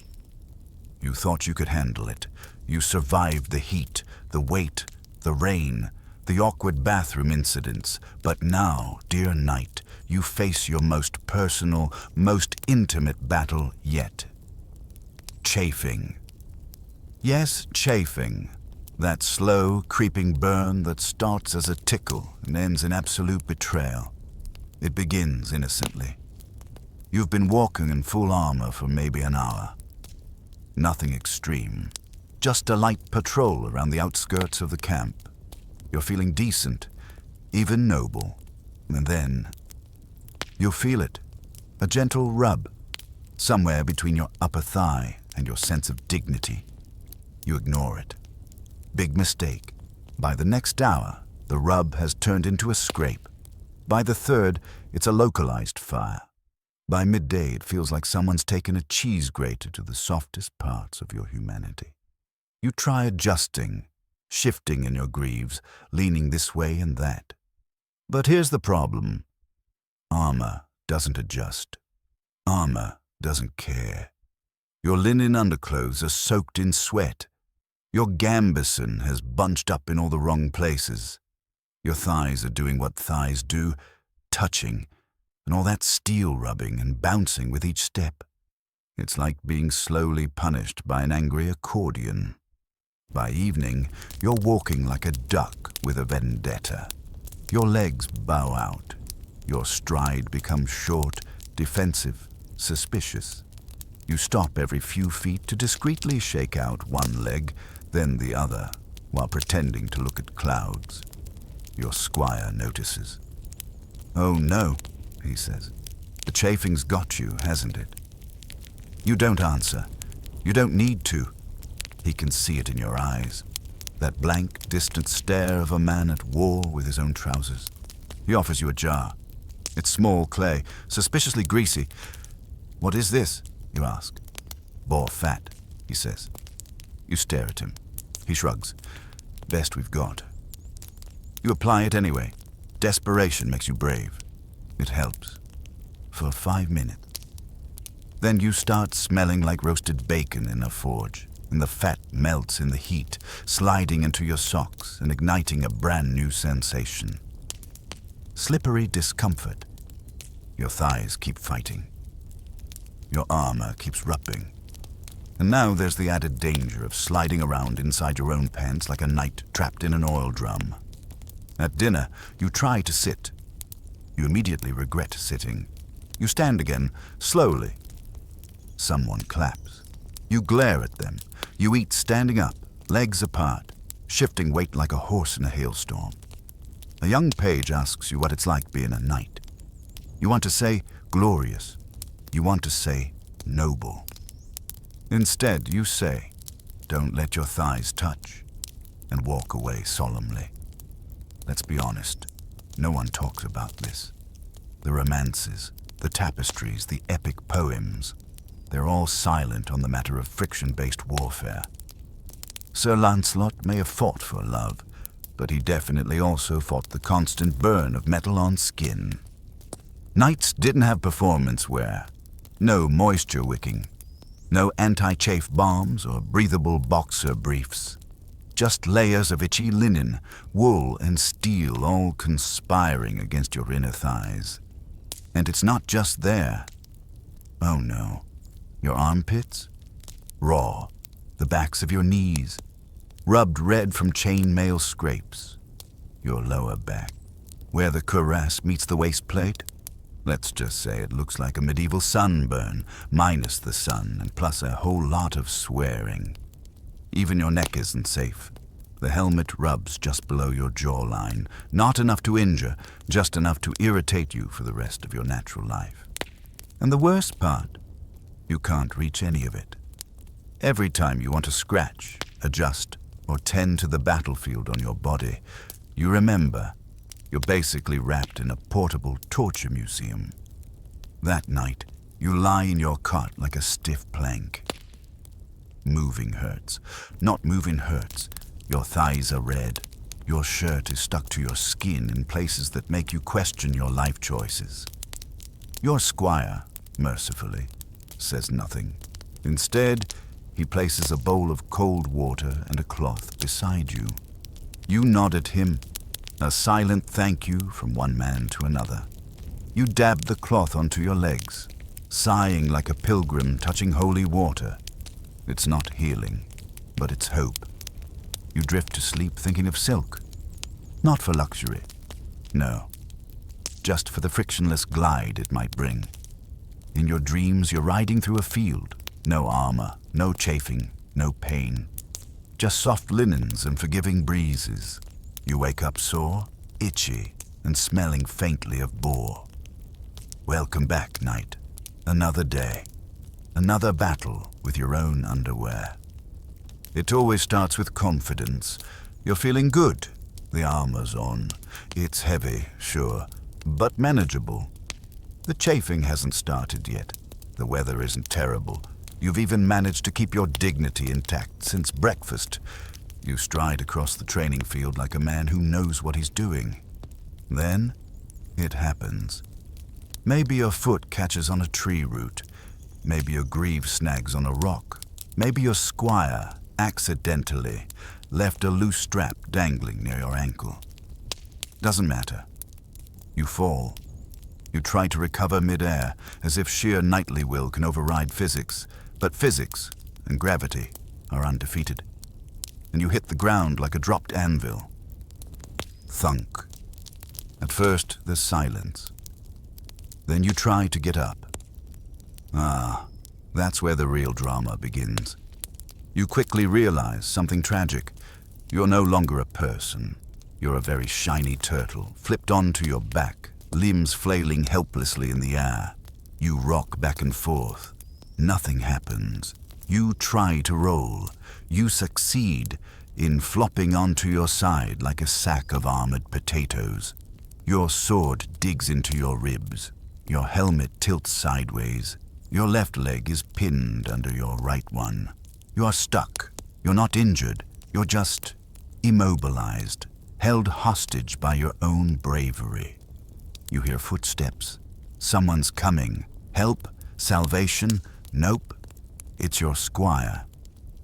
[SPEAKER 1] You thought you could handle it. You survived the heat, the weight, the rain, the awkward bathroom incidents, but now, dear knight, you face your most personal, most intimate battle yet. Chafing. Yes, chafing. That slow, creeping burn that starts as a tickle and ends in absolute betrayal. It begins innocently. You've been walking in full armor for maybe an hour. Nothing extreme. Just a light patrol around the outskirts of the camp. You're feeling decent, even noble. And then you'll feel it. A gentle rub. Somewhere between your upper thigh and your sense of dignity. You ignore it. Big mistake. By the next hour, the rub has turned into a scrape. By the third, it's a localized fire. By midday, it feels like someone's taken a cheese grater to the softest parts of your humanity. You try adjusting, shifting in your greaves, leaning this way and that. But here's the problem. Armor doesn't adjust. Armor doesn't care. Your linen underclothes are soaked in sweat. Your gambeson has bunched up in all the wrong places. Your thighs are doing what thighs do, touching, and all that steel rubbing and bouncing with each step. It's like being slowly punished by an angry accordion. By evening, you're walking like a duck with a vendetta. Your legs bow out. Your stride becomes short, defensive, suspicious. You stop every few feet to discreetly shake out one leg, then the other, while pretending to look at clouds. Your squire notices. "Oh no," he says. "The chafing's got you, hasn't it?" You don't answer. You don't need to. He can see it in your eyes. That blank, distant stare of a man at war with his own trousers. He offers you a jar. It's small clay, suspiciously greasy. "What is this?" you ask. "Boar fat," he says. You stare at him. He shrugs. "Best we've got." You apply it anyway. Desperation makes you brave. It helps. For 5 minutes. Then you start smelling like roasted bacon in a forge, and the fat melts in the heat, sliding into your socks and igniting a brand new sensation. Slippery discomfort. Your thighs keep fighting. Your armor keeps rubbing. And now there's the added danger of sliding around inside your own pants like a knight trapped in an oil drum. At dinner, you try to sit. You immediately regret sitting. You stand again, slowly. Someone claps. You glare at them. You eat standing up, legs apart, shifting weight like a horse in a hailstorm. A young page asks you what it's like being a knight. You want to say glorious. You want to say noble. Instead, you say, "Don't let your thighs touch," and walk away solemnly. Let's be honest, no one talks about this. The romances, the tapestries, the epic poems, they're all silent on the matter of friction-based warfare. Sir Lancelot may have fought for love, but he definitely also fought the constant burn of metal on skin. Knights didn't have performance wear, no moisture wicking, no anti-chafe bombs or breathable boxer briefs. Just layers of itchy linen, wool and steel all conspiring against your inner thighs. And it's not just there. Oh no. Your armpits? Raw. The backs of your knees. Rubbed red from chainmail scrapes. Your lower back. Where the cuirass meets the waist plate? Let's just say it looks like a medieval sunburn, minus the sun and plus a whole lot of swearing. Even your neck isn't safe. The helmet rubs just below your jawline. Not enough to injure, just enough to irritate you for the rest of your natural life. And the worst part, you can't reach any of it. Every time you want to scratch, adjust, or tend to the battlefield on your body, you remember you're basically wrapped in a portable torture museum. That night, you lie in your cot like a stiff plank. Moving hurts. Not moving hurts. Your thighs are red. Your shirt is stuck to your skin in places that make you question your life choices. Your squire, mercifully, says nothing. Instead, he places a bowl of cold water and a cloth beside you. You nod at him, A silent thank you from one man to another. You dab the cloth onto your legs, sighing like a pilgrim touching holy water. It's not healing, but it's hope. You drift to sleep thinking of silk. Not for luxury. No. Just for the frictionless glide it might bring. In your dreams, you're riding through a field. No armor, no chafing, no pain. Just soft linens and forgiving breezes. You wake up sore, itchy, and smelling faintly of boar. Welcome back, night. Another day. Another battle with your own underwear. It always starts with confidence. You're feeling good. The armor's on. It's heavy, sure, but manageable. The chafing hasn't started yet. The weather isn't terrible. You've even managed to keep your dignity intact since breakfast. You stride across the training field like a man who knows what he's doing. Then, it happens. Maybe your foot catches on a tree root. Maybe your greave snags on a rock. Maybe your squire, accidentally, left a loose strap dangling near your ankle. Doesn't matter. You fall. You try to recover mid-air, as if sheer knightly will can override physics. But physics and gravity are undefeated. And you hit the ground like a dropped anvil. Thunk. At first, there's silence. Then you try to get up. That's where the real drama begins. You quickly realize something tragic. You're no longer a person. You're a very shiny turtle, flipped onto your back, limbs flailing helplessly in the air. You rock back and forth. Nothing happens. You try to roll. You succeed in flopping onto your side like a sack of armored potatoes. Your sword digs into your ribs. Your helmet tilts sideways. Your left leg is pinned under your right one. You are stuck. You're not injured. You're just immobilized, held hostage by your own bravery. You hear footsteps. Someone's coming. Help? Salvation? Nope. It's your squire.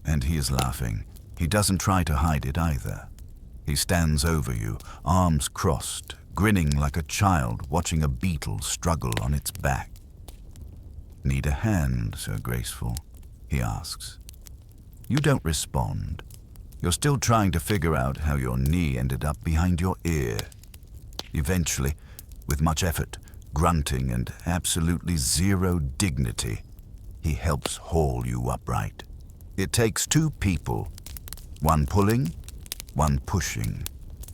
[SPEAKER 1] And he is laughing. He doesn't try to hide it either. He stands over you, arms crossed, grinning like a child watching a beetle struggle on its back. "Need a hand, Sir Graceful?" he asks. You don't respond. You're still trying to figure out how your knee ended up behind your ear. Eventually, with much effort, grunting, and absolutely zero dignity, he helps haul you upright. It takes two people, one pulling, one pushing.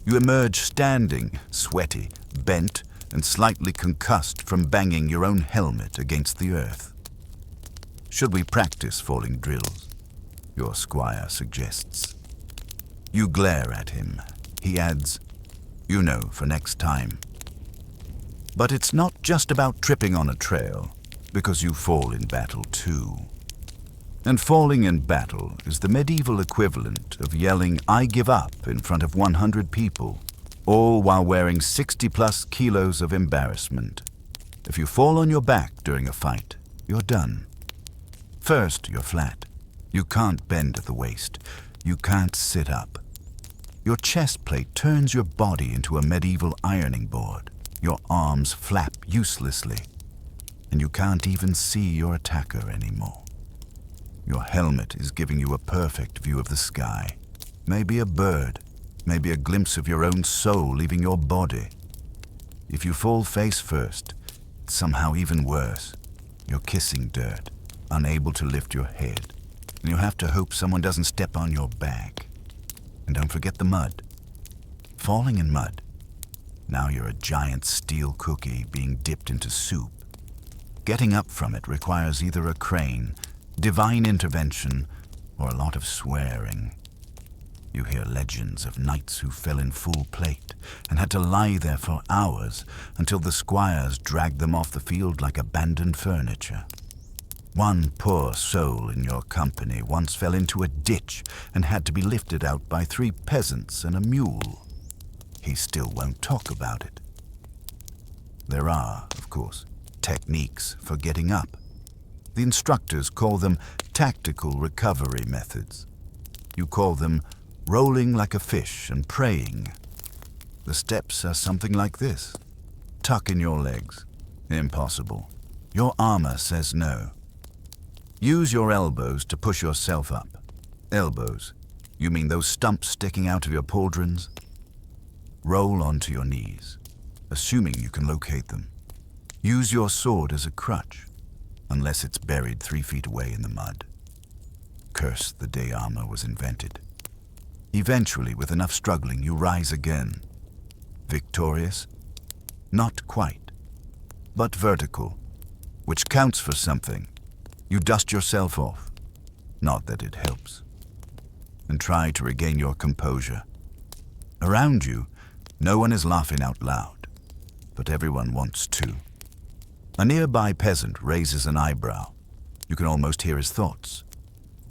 [SPEAKER 1] You emerge standing, sweaty, bent, and slightly concussed from banging your own helmet against the earth. "Should we practice falling drills?" your squire suggests. You glare at him. He adds, "You know, for next time." But it's not just about tripping on a trail, because you fall in battle too. And falling in battle is the medieval equivalent of yelling, "I give up," in front of 100 people, all while wearing 60+ kilos of embarrassment. If you fall on your back during a fight, you're done. First, you're flat. You can't bend at the waist. You can't sit up. Your chest plate turns your body into a medieval ironing board. Your arms flap uselessly, and you can't even see your attacker anymore. Your helmet is giving you a perfect view of the sky. Maybe a bird, maybe a glimpse of your own soul leaving your body. If you fall face first, it's somehow even worse. You're kissing dirt, unable to lift your head, and you have to hope someone doesn't step on your back. And don't forget the mud. Falling in mud. Now you're a giant steel cookie being dipped into soup. Getting up from it requires either a crane, divine intervention, or a lot of swearing. You hear legends of knights who fell in full plate and had to lie there for hours until the squires dragged them off the field like abandoned furniture. One poor soul in your company once fell into a ditch and had to be lifted out by 3 peasants and a mule. He still won't talk about it. There are, of course, techniques for getting up. The instructors call them tactical recovery methods. You call them rolling like a fish and praying. The steps are something like this. Tuck in your legs. Impossible. Your armor says no. Use your elbows to push yourself up. Elbows. You mean those stumps sticking out of your pauldrons? Roll onto your knees, assuming you can locate them. Use your sword as a crutch, unless it's buried 3 feet away in the mud. Curse the day armor was invented. Eventually, with enough struggling, you rise again. Victorious? Not quite, but vertical, which counts for something. You dust yourself off, not that it helps, and try to regain your composure. Around you, no one is laughing out loud, but everyone wants to. A nearby peasant raises an eyebrow. You can almost hear his thoughts.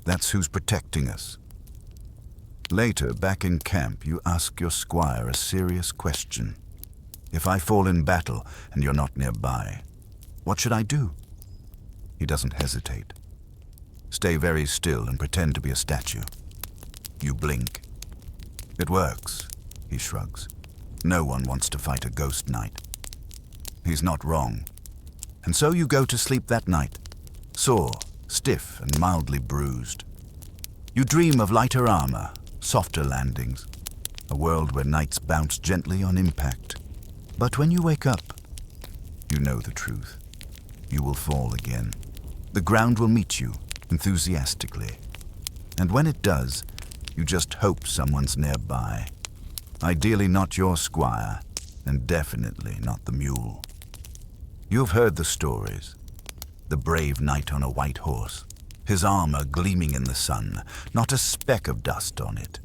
[SPEAKER 1] That's who's protecting us. Later, back in camp, you ask your squire a serious question. If I fall in battle and you're not nearby, what should I do? He doesn't hesitate. Stay very still and pretend to be a statue. You blink. It works, he shrugs. No one wants to fight a ghost knight. He's not wrong. And so you go to sleep that night, sore, stiff, and mildly bruised. You dream of lighter armor, softer landings, a world where knights bounce gently on impact. But when you wake up, you know the truth. You will fall again. The ground will meet you enthusiastically. And when it does, you just hope someone's nearby. Ideally not your squire, and definitely not the mule. You've heard the stories. The brave knight on a white horse, his armor gleaming in the sun, not a speck of dust on it.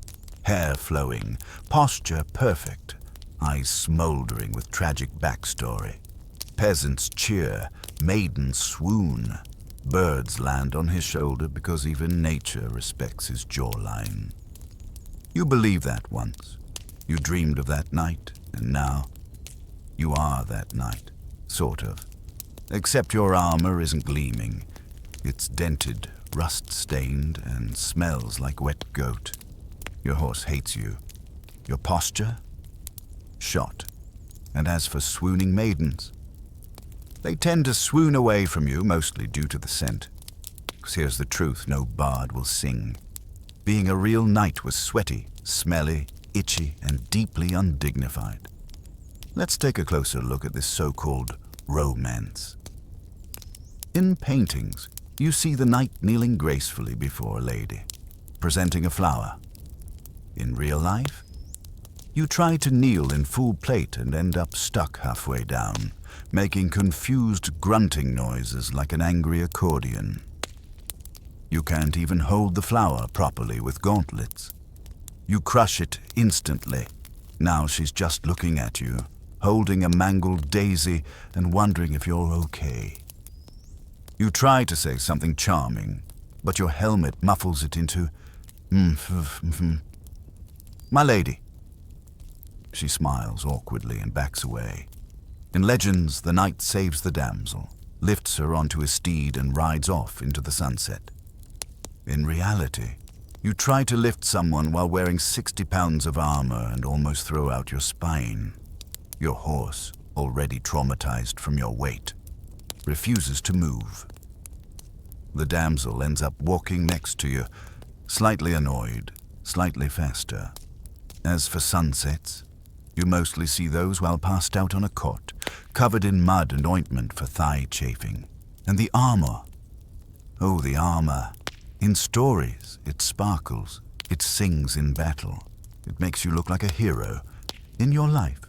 [SPEAKER 1] Hair flowing, posture perfect, eyes smoldering with tragic backstory. Peasants cheer, maidens swoon. Birds land on his shoulder because even nature respects his jawline. You believed that once. You dreamed of that night, and now you are that night. Sort of. Except your armor isn't gleaming. It's dented, rust-stained, and smells like wet goat. Your horse hates you. Your posture? Shot. And as for swooning maidens, they tend to swoon away from you, mostly due to the scent. 'Cause here's the truth, no bard will sing. Being a real knight was sweaty, smelly, itchy, and deeply undignified. Let's take a closer look at this so-called romance. In paintings, you see the knight kneeling gracefully before a lady, presenting a flower. In real life, you try to kneel in full plate and end up stuck halfway down, making confused grunting noises like an angry accordion. You can't even hold the flower properly with gauntlets. You crush it instantly. Now she's just looking at you, holding a mangled daisy and wondering if you're okay. You try to say something charming, but your helmet muffles it into "My lady." She smiles awkwardly and backs away. In legends, the knight saves the damsel, lifts her onto his steed and rides off into the sunset. In reality, you try to lift someone while wearing 60 pounds of armor and almost throw out your spine. Your horse, already traumatized from your weight, refuses to move. The damsel ends up walking next to you, slightly annoyed, slightly faster. As for sunsets, you mostly see those while passed out on a cot, covered in mud and ointment for thigh chafing. And the armor. Oh, the armor. In stories, it sparkles. It sings in battle. It makes you look like a hero. In your life,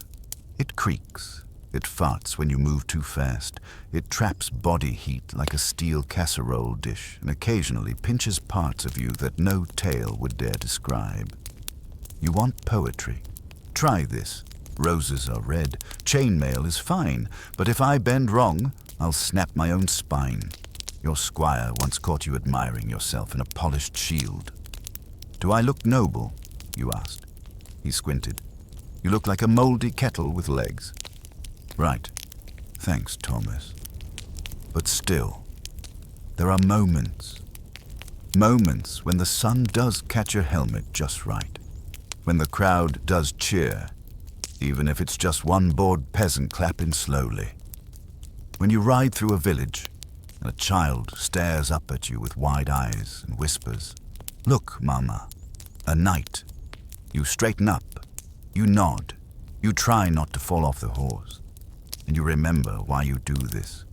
[SPEAKER 1] it creaks. It farts when you move too fast. It traps body heat like a steel casserole dish and occasionally pinches parts of you that no tale would dare describe. You want poetry? Try this. Roses are red. Chainmail is fine. But if I bend wrong, I'll snap my own spine. Your squire once caught you admiring yourself in a polished shield. Do I look noble? You asked. He squinted. You look like a moldy kettle with legs. Right. Thanks, Thomas. But still, there are moments. Moments when the sun does catch your helmet just right. When the crowd does cheer, even if it's just one bored peasant clapping slowly. When you ride through a village, and a child stares up at you with wide eyes and whispers, "Look, Mama, a knight." You straighten up, you nod, you try not to fall off the horse, and you remember why you do this.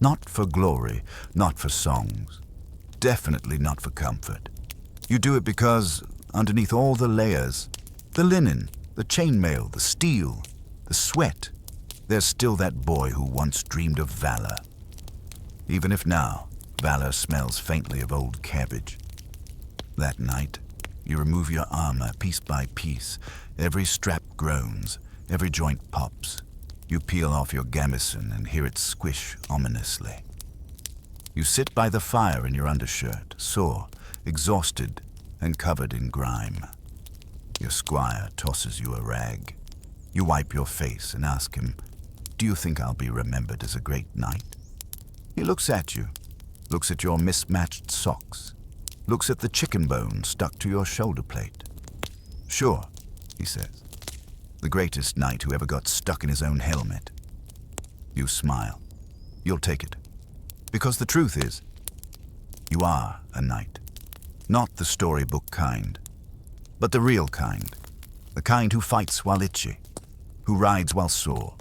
[SPEAKER 1] Not for glory, not for songs, definitely not for comfort. You do it because, underneath all the layers, the linen, the chainmail, the steel, the sweat, there's still that boy who once dreamed of valor. Even if now, valor smells faintly of old cabbage. That night, you remove your armor piece by piece. Every strap groans, every joint pops. You peel off your gambeson and hear it squish ominously. You sit by the fire in your undershirt, sore, exhausted, and covered in grime. Your squire tosses you a rag. You wipe your face and ask him, "Do you think I'll be remembered as a great knight?" He looks at you, looks at your mismatched socks, looks at the chicken bone stuck to your shoulder plate. "Sure," he says, "the greatest knight who ever got stuck in his own helmet." You smile. You'll take it. Because the truth is, you are a knight. Not the storybook kind, but the real kind. The kind who fights while itchy, who rides while sore,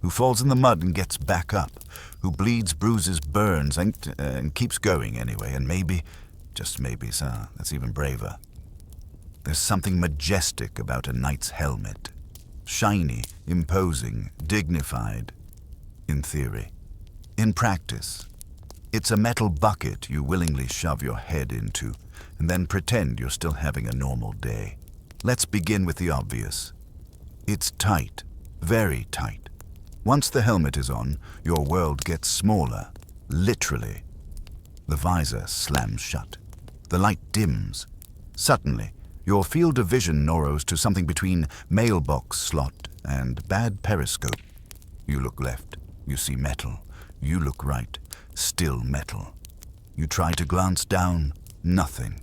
[SPEAKER 1] who falls in the mud and gets back up, who bleeds, bruises, burns, and keeps going anyway, and maybe, just maybe, so that's even braver. There's something majestic about a knight's helmet. Shiny, imposing, dignified. In theory. In practice, it's a metal bucket you willingly shove your head into, and then pretend you're still having a normal day. Let's begin with the obvious. It's tight, very tight. Once the helmet is on, your world gets smaller, literally. The visor slams shut. The light dims. Suddenly, your field of vision narrows to something between mailbox slot and bad periscope. You look left. You see metal. You look right. Still metal. You try to glance down. Nothing.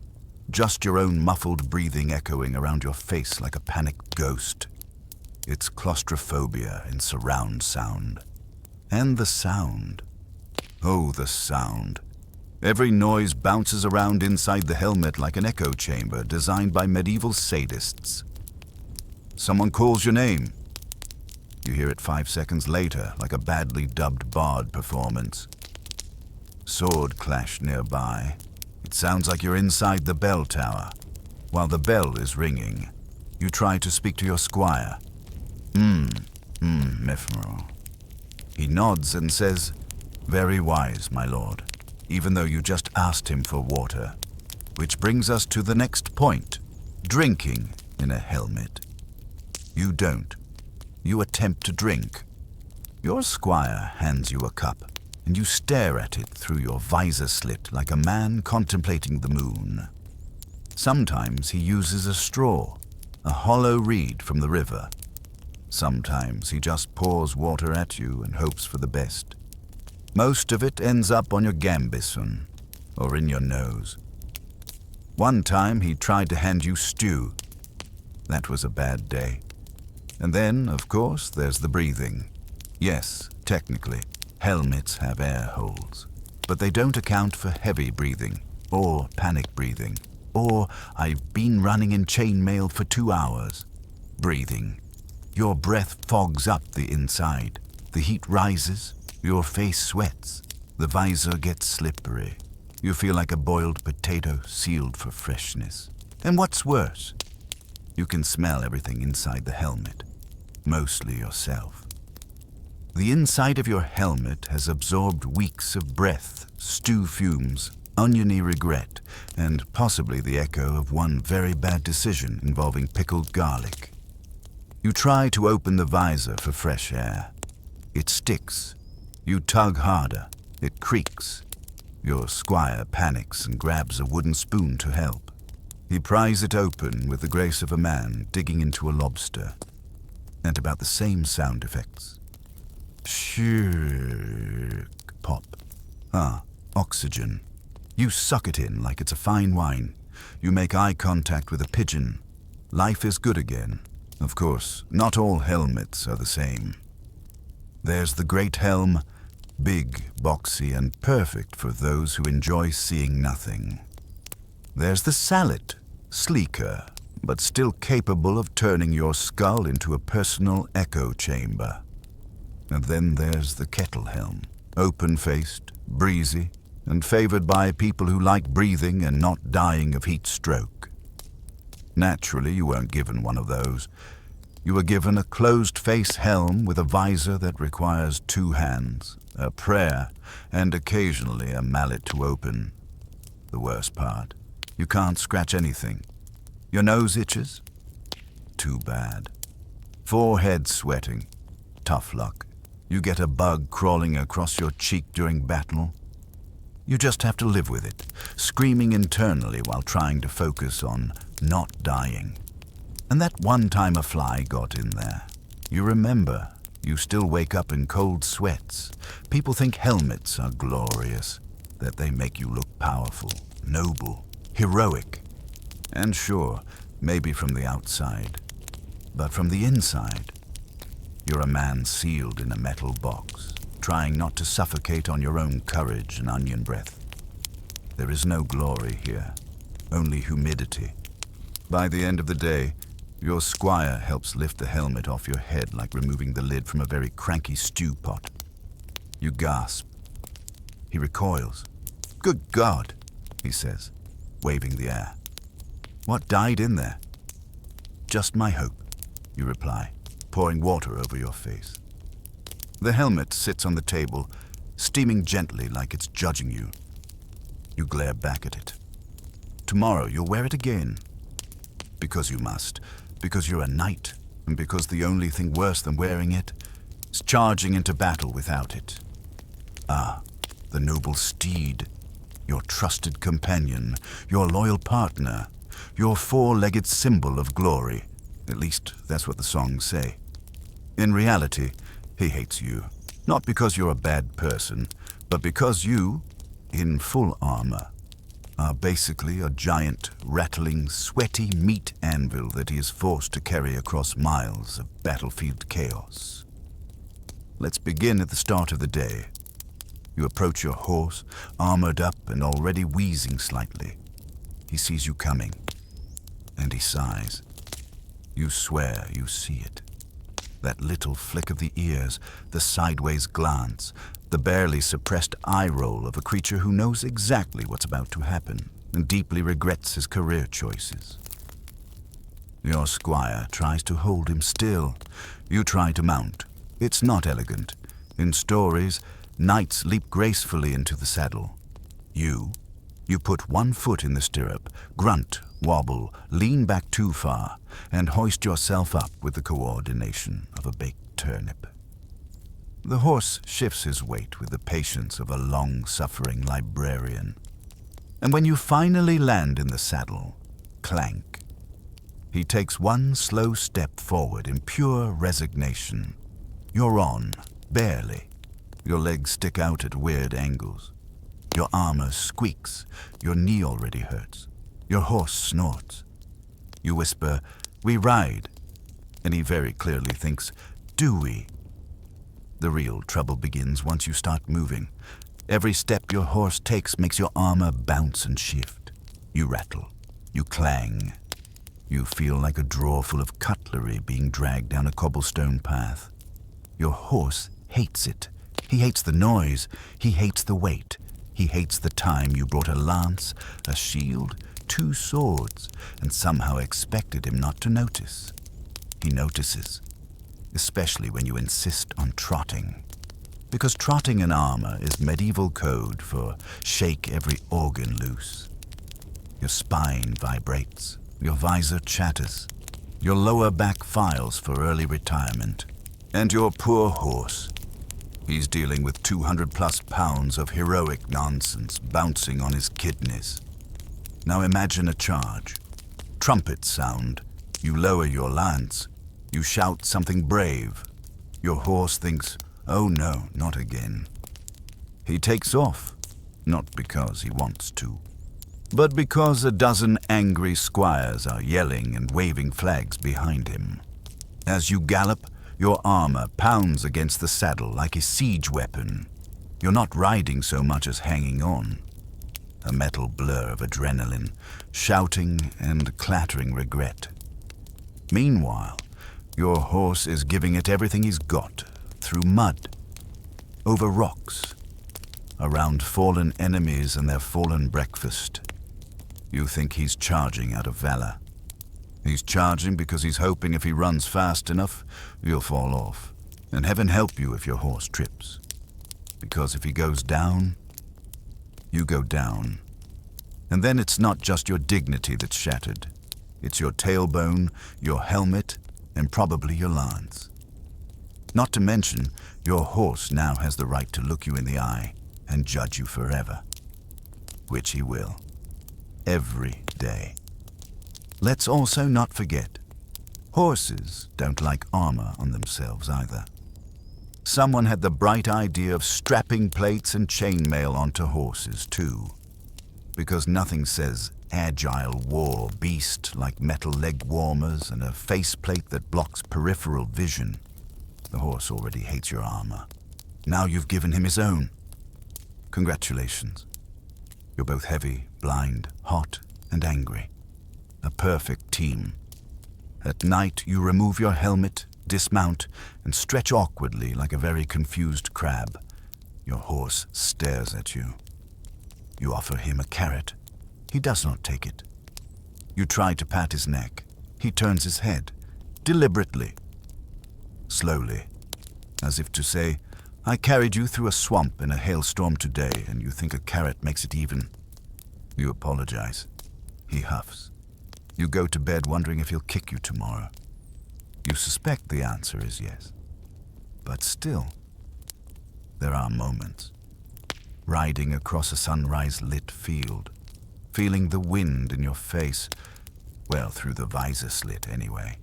[SPEAKER 1] Just your own muffled breathing echoing around your face like a panicked ghost. It's claustrophobia in surround sound. And the sound. Oh, the sound. Every noise bounces around inside the helmet like an echo chamber designed by medieval sadists. Someone calls your name. You hear it 5 seconds later, like a badly dubbed bard performance. Sword clash nearby. It sounds like you're inside the bell tower. While the bell is ringing, you try to speak to your squire. Mifmerel. He nods and says, "Very wise, my lord," even though you just asked him for water. Which brings us to the next point, drinking in a helmet. You don't. You attempt to drink. Your squire hands you a cup, and you stare at it through your visor slit like a man contemplating the moon. Sometimes he uses a straw, a hollow reed from the river. Sometimes he just pours water at you and hopes for the best. Most of it ends up on your gambeson, or in your nose. One time he tried to hand you stew. That was a bad day. And then, of course, there's the breathing. Yes, technically, helmets have air holes, but they don't account for heavy breathing, or panic breathing, or "I've been running in chainmail for 2 hours." Breathing. Your breath fogs up the inside. The heat rises, your face sweats, the visor gets slippery. You feel like a boiled potato sealed for freshness. And what's worse? You can smell everything inside the helmet, mostly yourself. The inside of your helmet has absorbed weeks of breath, stew fumes, oniony regret, and possibly the echo of one very bad decision involving pickled garlic. You try to open the visor for fresh air. It sticks. You tug harder. It creaks. Your squire panics and grabs a wooden spoon to help. He pries it open with the grace of a man digging into a lobster. And about the same sound effects. Shirk, pop. Oxygen. You suck it in like it's a fine wine. You make eye contact with a pigeon. Life is good again. Of course, not all helmets are the same. There's the great helm, big, boxy, and perfect for those who enjoy seeing nothing. There's the sallet, sleeker, but still capable of turning your skull into a personal echo chamber. And then there's the kettle helm, open-faced, breezy, and favored by people who like breathing and not dying of heat stroke. Naturally, you weren't given one of those. You were given a closed-face helm with a visor that requires 2 hands, a prayer, and occasionally a mallet to open. The worst part, you can't scratch anything. Your nose itches? Too bad. Forehead sweating? Tough luck. You get a bug crawling across your cheek during battle? You just have to live with it, screaming internally while trying to focus on not dying. And that one time a fly got in there. You remember, you still wake up in cold sweats. People think helmets are glorious, that they make you look powerful, noble, heroic. And sure, maybe from the outside. But from the inside, you're a man sealed in a metal box, trying not to suffocate on your own courage and onion breath. There is no glory here, only humidity. By the end of the day, your squire helps lift the helmet off your head like removing the lid from a very cranky stew pot. You gasp. He recoils. "Good God," he says, waving the air. "What died in there?" "Just my hope," you reply, pouring water over your face. The helmet sits on the table, steaming gently like it's judging you. You glare back at it. Tomorrow you'll wear it again. Because you must, because you're a knight, and because the only thing worse than wearing it is charging into battle without it. Ah, the noble steed, your trusted companion, your loyal partner, your 4-legged symbol of glory. At least that's what the songs say. In reality, he hates you, not because you're a bad person, but because you, in full armor, are basically a giant, rattling, sweaty meat anvil that he is forced to carry across miles of battlefield chaos. Let's begin at the start of the day. You approach your horse, armored up and already wheezing slightly. He sees you coming, and he sighs. You swear you see it. That little flick of the ears, the sideways glance, the barely suppressed eye roll of a creature who knows exactly what's about to happen and deeply regrets his career choices. Your squire tries to hold him still. You try to mount. It's not elegant. In stories, knights leap gracefully into the saddle. You put one foot in the stirrup, grunt, wobble, lean back too far, and hoist yourself up with the coordination of a baked turnip. The horse shifts his weight with the patience of a long-suffering librarian. And when you finally land in the saddle, clank. He takes one slow step forward in pure resignation. You're on, barely. Your legs stick out at weird angles. Your armor squeaks. Your knee already hurts. Your horse snorts. You whisper, "We ride." And he very clearly thinks, "Do we?" The real trouble begins once you start moving. Every step your horse takes makes your armor bounce and shift. You rattle. You clang. You feel like a drawer full of cutlery being dragged down a cobblestone path. Your horse hates it. He hates the noise. He hates the weight. He hates the time you brought a lance, a shield, 2 swords, and somehow expected him not to notice. He notices, especially when you insist on trotting. Because trotting in armor is medieval code for shake every organ loose. Your spine vibrates, your visor chatters, your lower back files for early retirement, and your poor horse. He's dealing with 200+ pounds of heroic nonsense bouncing on his kidneys. Now imagine a charge. Trumpets sound. You lower your lance. You shout something brave. Your horse thinks, "Oh no, not again." He takes off, not because he wants to, but because a dozen angry squires are yelling and waving flags behind him. As you gallop, your armor pounds against the saddle like a siege weapon. You're not riding so much as hanging on. A metal blur of adrenaline, shouting and clattering regret. Meanwhile, your horse is giving it everything he's got, through mud, over rocks, around fallen enemies and their fallen breakfast. You think he's charging out of valor. He's charging because he's hoping if he runs fast enough, you'll fall off. And heaven help you if your horse trips. Because if he goes down, you go down. And then it's not just your dignity that's shattered. It's your tailbone, your helmet, and probably your lance. Not to mention, your horse now has the right to look you in the eye and judge you forever. Which he will. Every day. Let's also not forget, horses don't like armor on themselves either. Someone had the bright idea of strapping plates and chainmail onto horses too. Because nothing says agile war beast like metal leg warmers and a faceplate that blocks peripheral vision. The horse already hates your armor. Now you've given him his own. Congratulations. You're both heavy, blind, hot, and angry. A perfect team. At night, you remove your helmet, dismount, and stretch awkwardly like a very confused crab. Your horse stares at you. You offer him a carrot. He does not take it. You try to pat his neck. He turns his head, deliberately, slowly, as if to say, I carried you through a swamp in a hailstorm today, and you think a carrot makes it even. You apologize. He huffs. You go to bed wondering if he'll kick you tomorrow. You suspect the answer is yes. But still, there are moments. Riding across a sunrise-lit field, feeling the wind in your face, well, through the visor slit anyway,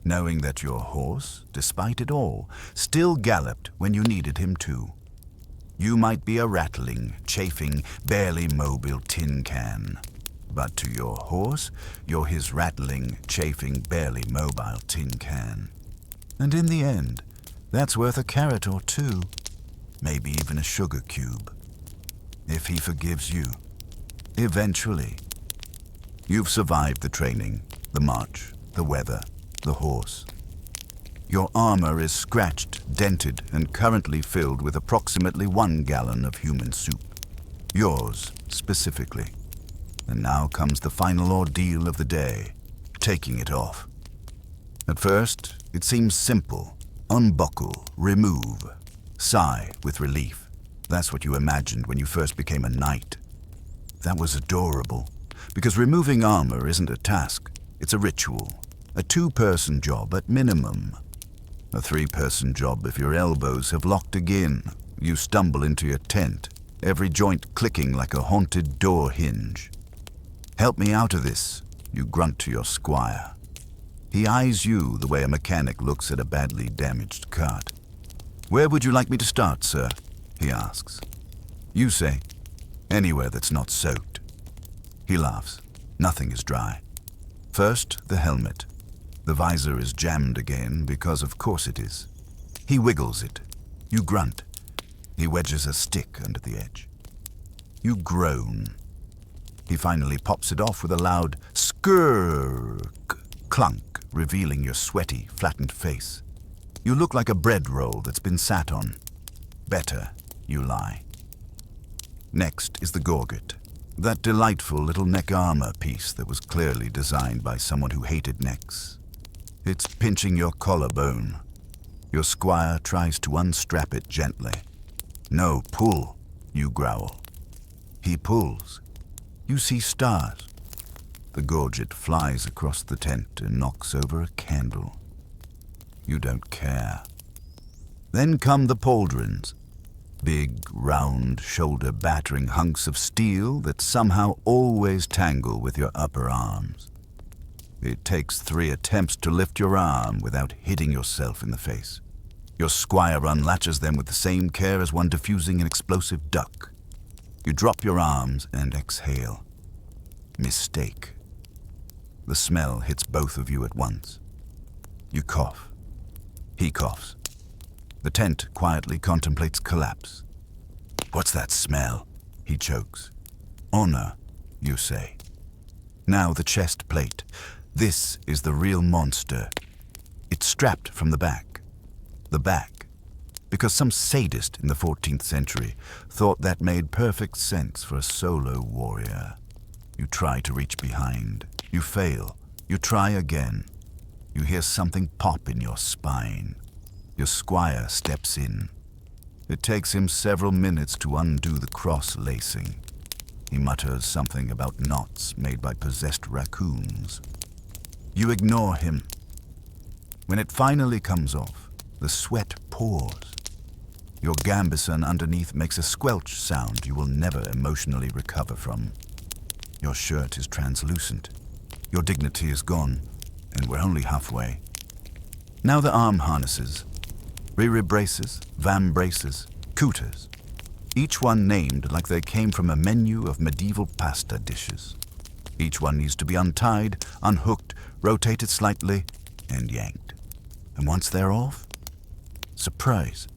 [SPEAKER 1] knowing that your horse, despite it all, still galloped when you needed him to. You might be a rattling, chafing, barely mobile tin can. But to your horse, you're his rattling, chafing, barely mobile tin can. And in the end, that's worth a carrot or two, maybe even a sugar cube. If he forgives you, eventually. You've survived the training, the march, the weather, the horse. Your armor is scratched, dented, and currently filled with approximately 1 gallon of human soup. Yours, specifically. And now comes the final ordeal of the day, taking it off. At first, it seems simple. Unbuckle, remove, sigh with relief. That's what you imagined when you first became a knight. That was adorable, because removing armor isn't a task, it's a ritual. A 2-person job at minimum. A 3-person job if your elbows have locked again. You stumble into your tent, every joint clicking like a haunted door hinge. Help me out of this, you grunt to your squire. He eyes you the way a mechanic looks at a badly damaged cart. Where would you like me to start, sir? He asks. You say, anywhere that's not soaked. He laughs. Nothing is dry. First, the helmet. The visor is jammed again because of course it is. He wiggles it. You grunt. He wedges a stick under the edge. You groan. He finally pops it off with a loud skirk clunk, revealing your sweaty, flattened face. You look like a bread roll that's been sat on. Better, you lie. Next is the gorget, that delightful little neck armor piece that was clearly designed by someone who hated necks. It's pinching your collarbone. Your squire tries to unstrap it gently. No, pull, you growl. He pulls. You see stars. The gorget flies across the tent and knocks over a candle. You don't care. Then come the pauldrons. Big, round, shoulder-battering hunks of steel that somehow always tangle with your upper arms. It takes 3 attempts to lift your arm without hitting yourself in the face. Your squire unlatches them with the same care as one diffusing an explosive duck. You drop your arms and exhale. Mistake. The smell hits both of you at once. You cough. He coughs. The tent quietly contemplates collapse. What's that smell? He chokes. Honor, you say. Now the chest plate. This is the real monster. It's strapped from the back. The back. Because some sadist in the 14th century thought that made perfect sense for a solo warrior. You try to reach behind. You fail. You try again. You hear something pop in your spine. Your squire steps in. It takes him several minutes to undo the cross-lacing. He mutters something about knots made by possessed raccoons. You ignore him. When it finally comes off, the sweat pours. Your gambeson underneath makes a squelch sound you will never emotionally recover from. Your shirt is translucent. Your dignity is gone, and we're only halfway. Now the arm harnesses. Rear braces, vam braces, cooters. Each one named like they came from a menu of medieval pasta dishes. Each one needs to be untied, unhooked, rotated slightly, and yanked. And once they're off, surprise.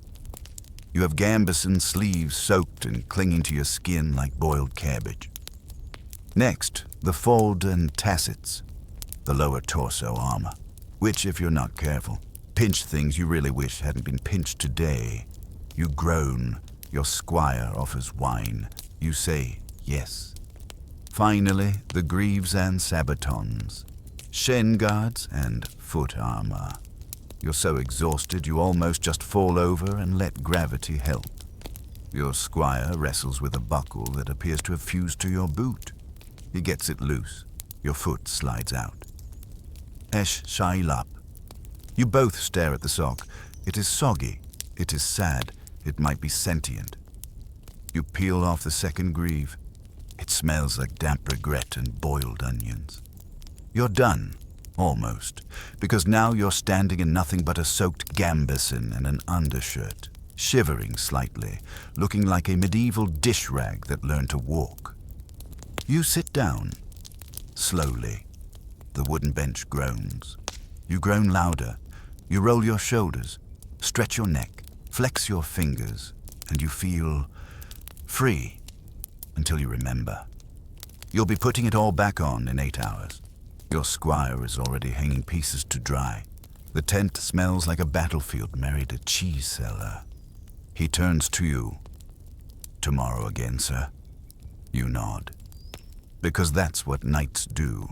[SPEAKER 1] You have gambeson sleeves soaked and clinging to your skin like boiled cabbage. Next, the fold and tassets, the lower torso armor, which, if you're not careful, pinch things you really wish hadn't been pinched today. You groan. Your squire offers wine. You say yes. Finally, the greaves and sabatons, shin guards and foot armor. You're so exhausted you almost just fall over and let gravity help. Your squire wrestles with a buckle that appears to have fused to your boot. He gets it loose. Your foot slides out. Esh shailap. You both stare at the sock. It is soggy. It is sad. It might be sentient. You peel off the second greave. It smells like damp regret and boiled onions. You're done. Almost. Because now you're standing in nothing but a soaked gambeson and an undershirt, shivering slightly, looking like a medieval dish rag that learned to walk. You sit down. Slowly. The wooden bench groans. You groan louder. You roll your shoulders, stretch your neck, flex your fingers, and you feel free until you remember. You'll be putting it all back on in 8 hours. Your squire is already hanging pieces to dry. The tent smells like a battlefield married a cheese cellar. He turns to you. Tomorrow again, sir. You nod. Because that's what knights do.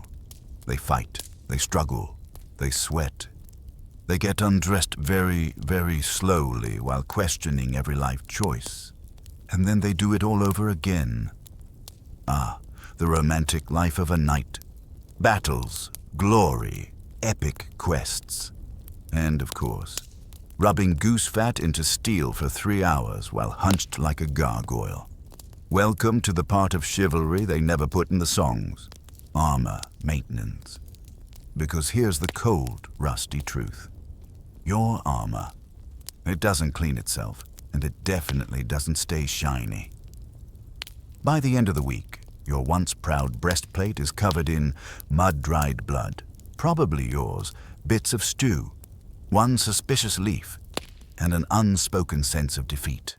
[SPEAKER 1] They fight, they struggle, they sweat. They get undressed very, very slowly while questioning every life choice. And then they do it all over again. Ah, the romantic life of a knight. Battles, glory, epic quests. And, of course, rubbing goose fat into steel for 3 hours while hunched like a gargoyle. Welcome to the part of chivalry they never put in the songs. Armor, maintenance. Because here's the cold, rusty truth. Your armor. It doesn't clean itself, and it definitely doesn't stay shiny. By the end of the week, your once proud breastplate is covered in mud-dried blood, probably yours, bits of stew, one suspicious leaf, and an unspoken sense of defeat.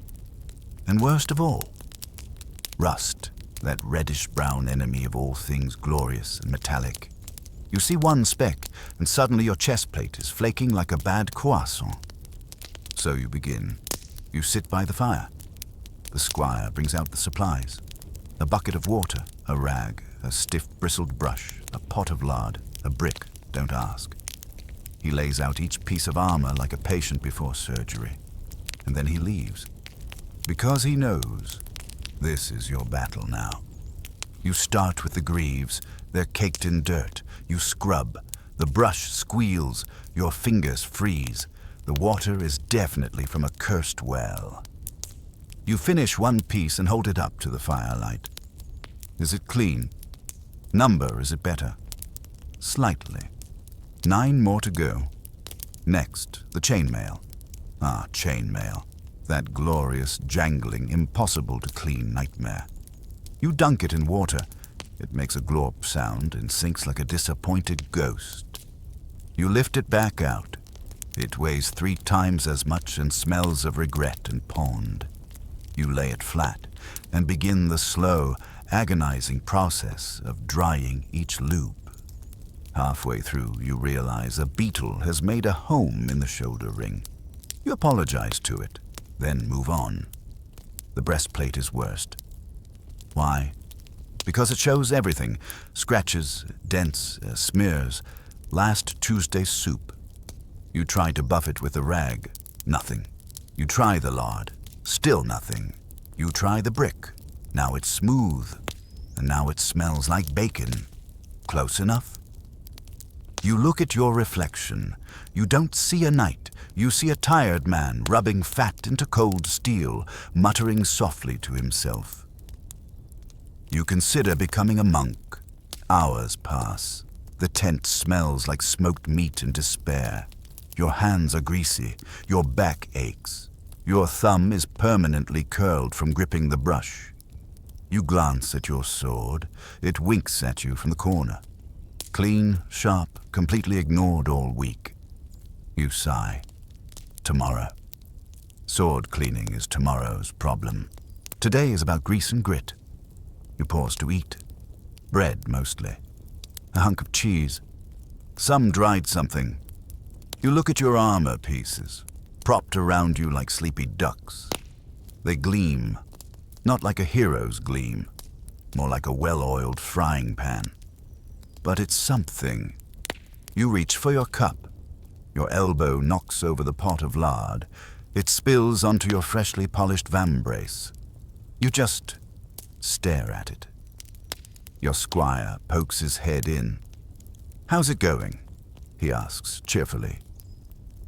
[SPEAKER 1] And worst of all, rust, that reddish-brown enemy of all things glorious and metallic. You see one speck, and suddenly your chest plate is flaking like a bad croissant. So you begin. You sit by the fire. The squire brings out the supplies. A bucket of water, a rag, a stiff bristled brush, a pot of lard, a brick, don't ask. He lays out each piece of armor like a patient before surgery. And then he leaves. Because he knows this is your battle now. You start with the greaves. They're caked in dirt. You scrub. The brush squeals. Your fingers freeze. The water is definitely from a cursed well. You finish one piece and hold it up to the firelight. Is it clean? Number, is it better? Slightly. 9 more to go. Next, the chainmail. Ah, chainmail. That glorious, jangling, impossible to clean nightmare. You dunk it in water. It makes a glorp sound and sinks like a disappointed ghost. You lift it back out. It weighs 3 times as much and smells of regret and pond. You lay it flat and begin the slow, agonizing process of drying each loop. Halfway through, you realize a beetle has made a home in the shoulder ring. You apologize to it, then move on. The breastplate is worst. Why? Because it shows everything: scratches, dents, smears, last Tuesday's soup. You try to buff it with a rag, nothing. You try the lard, still nothing. You try the brick, now it's smooth, and now it smells like bacon. Close enough? You look at your reflection. You don't see a knight. You see a tired man rubbing fat into cold steel, muttering softly to himself. You consider becoming a monk. Hours pass. The tent smells like smoked meat in despair. Your hands are greasy. Your back aches. Your thumb is permanently curled from gripping the brush. You glance at your sword. It winks at you from the corner. Clean, sharp, completely ignored all week. You sigh. Tomorrow. Sword cleaning is tomorrow's problem. Today is about grease and grit. You pause to eat. Bread, mostly. A hunk of cheese. Some dried something. You look at your armor pieces, propped around you like sleepy ducks. They gleam, not like a hero's gleam, more like a well-oiled frying pan. But it's something. You reach for your cup. Your elbow knocks over the pot of lard. It spills onto your freshly polished vambrace. You just stare at it. Your squire pokes his head in. "How's it going?" he asks cheerfully.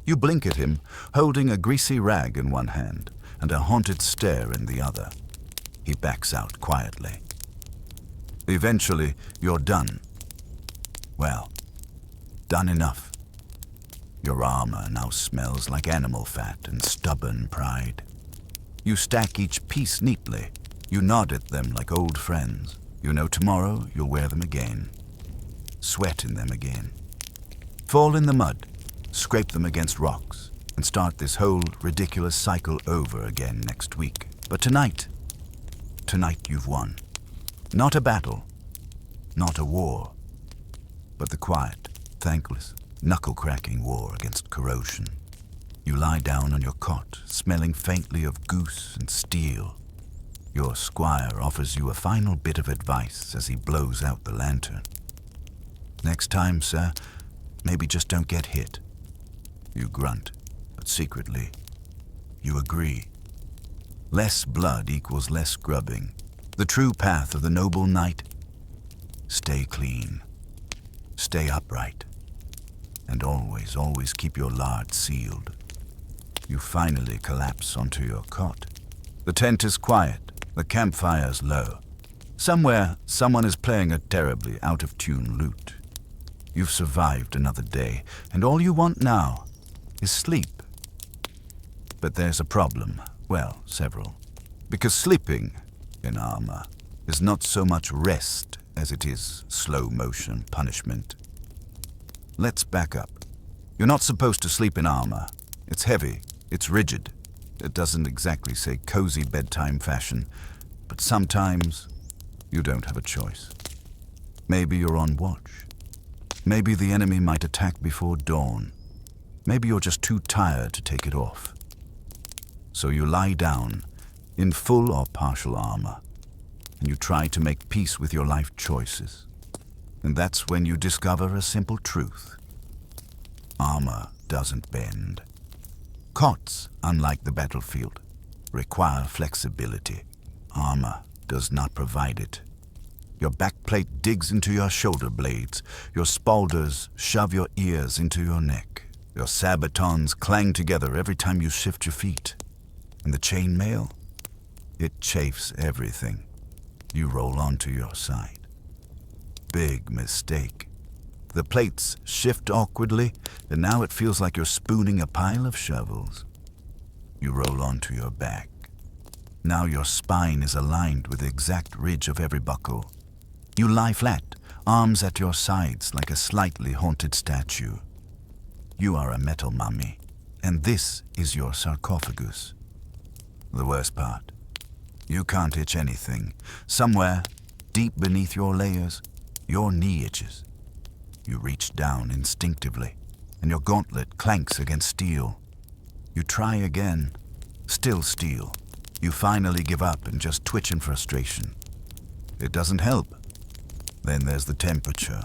[SPEAKER 1] You blink at him, holding a greasy rag in one hand and a haunted stare in the other. He backs out quietly. Eventually, you're done. Well, done enough. Your armor now smells like animal fat and stubborn pride. You stack each piece neatly. You nod at them like old friends. You know tomorrow you'll wear them again. Sweat in them again. Fall in the mud, scrape them against rocks, and start this whole ridiculous cycle over again next week. But tonight you've won. Not a battle, not a war, but the quiet, thankless, knuckle-cracking war against corrosion. You lie down on your cot, smelling faintly of goose and steel. Your squire offers you a final bit of advice as he blows out the lantern. "Next time, sir, maybe just don't get hit." You grunt, but secretly, you agree. Less blood equals less scrubbing. The true path of the noble knight: stay clean, stay upright, and always, always keep your lard sealed. You finally collapse onto your cot. The tent is quiet, the campfire's low. Somewhere, someone is playing a terribly out-of-tune lute. You've survived another day, and all you want now is sleep. But there's a problem, well, several. Because sleeping in armor is not so much rest as it is slow-motion punishment. Let's back up. You're not supposed to sleep in armor. It's heavy, it's rigid. It doesn't exactly say cozy bedtime fashion, but sometimes you don't have a choice. Maybe you're on watch. Maybe the enemy might attack before dawn. Maybe you're just too tired to take it off. So you lie down, in full or partial armor, and you try to make peace with your life choices. And that's when you discover a simple truth. Armor doesn't bend. Cots, unlike the battlefield, require flexibility. Armor does not provide it. Your backplate digs into your shoulder blades. Your spalders shove your ears into your neck. Your sabatons clang together every time you shift your feet. And the chainmail? It chafes everything. You roll onto your side. Big mistake. The plates shift awkwardly, and now it feels like you're spooning a pile of shovels. You roll onto your back. Now your spine is aligned with the exact ridge of every buckle. You lie flat, arms at your sides like a slightly haunted statue. You are a metal mummy. And this is your sarcophagus. The worst part, you can't itch anything. Somewhere, deep beneath your layers, your knee itches. You reach down instinctively, and your gauntlet clanks against steel. You try again, still steel. You finally give up and just twitch in frustration. It doesn't help. Then there's the temperature.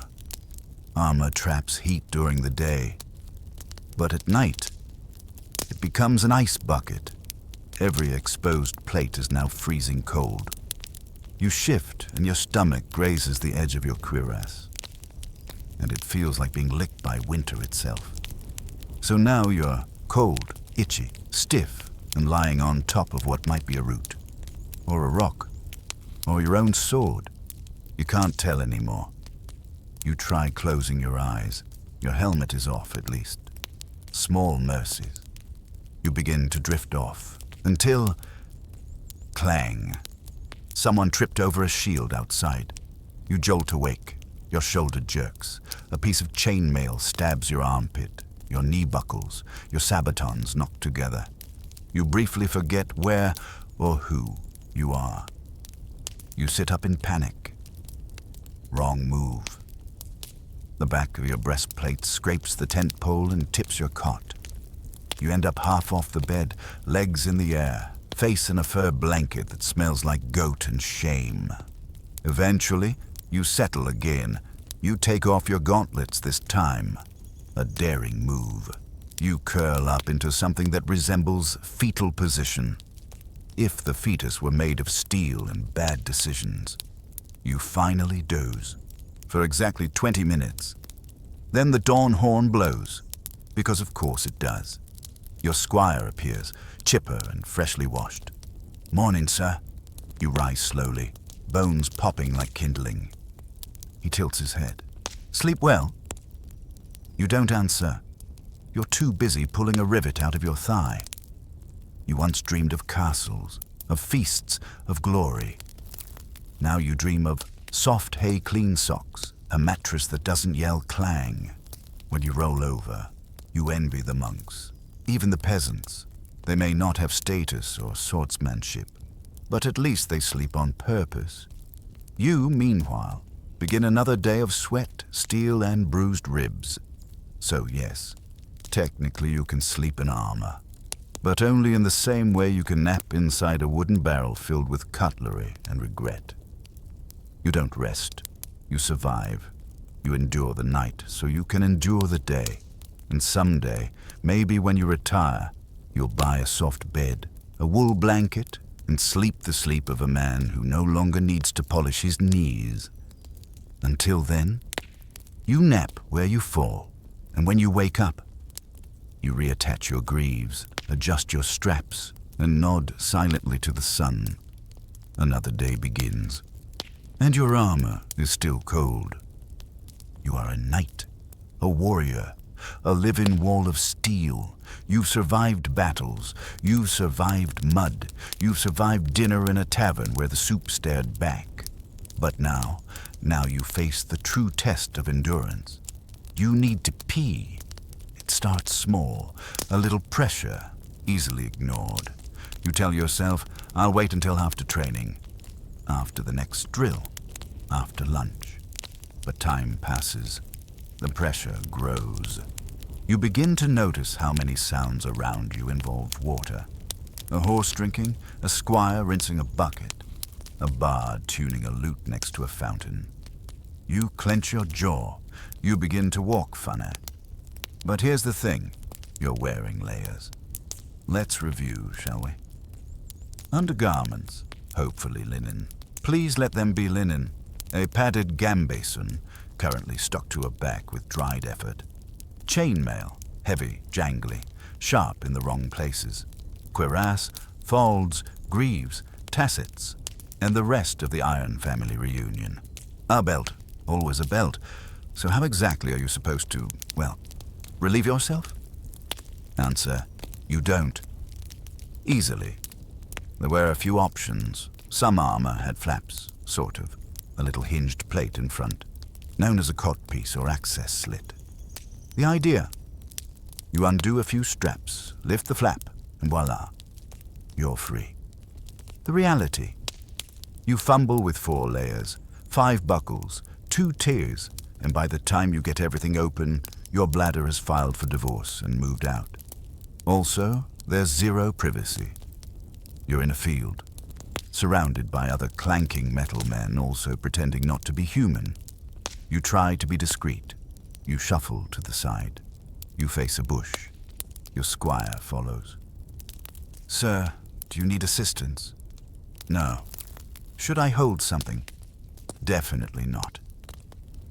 [SPEAKER 1] Armor traps heat during the day, but at night, it becomes an ice bucket. Every exposed plate is now freezing cold. You shift and your stomach grazes the edge of your cuirass, and it feels like being licked by winter itself. So now you're cold, itchy, stiff, and lying on top of what might be a root, or a rock, or your own sword. You can't tell anymore. You try closing your eyes. Your helmet is off, at least. Small mercies. You begin to drift off, until... clang. Someone tripped over a shield outside. You jolt awake. Your shoulder jerks. A piece of chainmail stabs your armpit. Your knee buckles. Your sabatons knock together. You briefly forget where or who you are. You sit up in panic. Wrong move. The back of your breastplate scrapes the tent pole and tips your cot. You end up half off the bed, legs in the air, face in a fur blanket that smells like goat and shame. Eventually, you settle again. You take off your gauntlets this time. A daring move. You curl up into something that resembles fetal position. If the fetus were made of steel and bad decisions. You finally doze. For exactly 20 minutes. Then the dawn horn blows, because of course it does. Your squire appears, chipper and freshly washed. "Morning, sir." You rise slowly, bones popping like kindling. He tilts his head. "Sleep well?" You don't answer. You're too busy pulling a rivet out of your thigh. You once dreamed of castles, of feasts, of glory. Now you dream of soft hay clean socks, a mattress that doesn't yell clang. When you roll over, you envy the monks, even the peasants. They may not have status or swordsmanship, but at least they sleep on purpose. You, meanwhile, begin another day of sweat, steel, and bruised ribs. So yes, technically you can sleep in armor, but only in the same way you can nap inside a wooden barrel filled with cutlery and regret. You don't rest. You survive. You endure the night so you can endure the day. And someday, maybe when you retire, you'll buy a soft bed, a wool blanket, and sleep the sleep of a man who no longer needs to polish his knees. Until then, you nap where you fall, and when you wake up, you reattach your greaves, adjust your straps, and nod silently to the sun. Another day begins. And your armor is still cold. You are a knight, a warrior, a living wall of steel. You've survived battles. You've survived mud. You've survived dinner in a tavern where the soup stared back. But now you face the true test of endurance. You need to pee. It starts small, a little pressure, easily ignored. You tell yourself, "I'll wait until after training, after the next drill, after lunch." But time passes. The pressure grows. You begin to notice how many sounds around you involve water. A horse drinking, a squire rinsing a bucket, a bard tuning a lute next to a fountain. You clench your jaw. You begin to walk funny. But here's the thing. You're wearing layers. Let's review, shall we? Undergarments, hopefully linen. Please let them be linen. A padded gambason, currently stuck to a back with dried effort. Chainmail, heavy, jangly, sharp in the wrong places. Cuirass, falds, greaves, tassets, and the rest of the Iron family reunion. A belt, always a belt. So how exactly are you supposed to, well, relieve yourself? Answer, you don't. Easily. There were a few options. Some armor had flaps, sort of. A little hinged plate in front, known as a codpiece or access slit. The idea? You undo a few straps, lift the flap, and voila, you're free. The reality. You fumble with 4 layers, 5 buckles, 2 tiers, and by the time you get everything open, your bladder has filed for divorce and moved out. Also, there's 0 privacy. You're in a field, surrounded by other clanking metal men also pretending not to be human. You try to be discreet. You shuffle to the side. You face a bush. Your squire follows. "Sir, do you need assistance?" "No." "Should I hold something?" "Definitely not."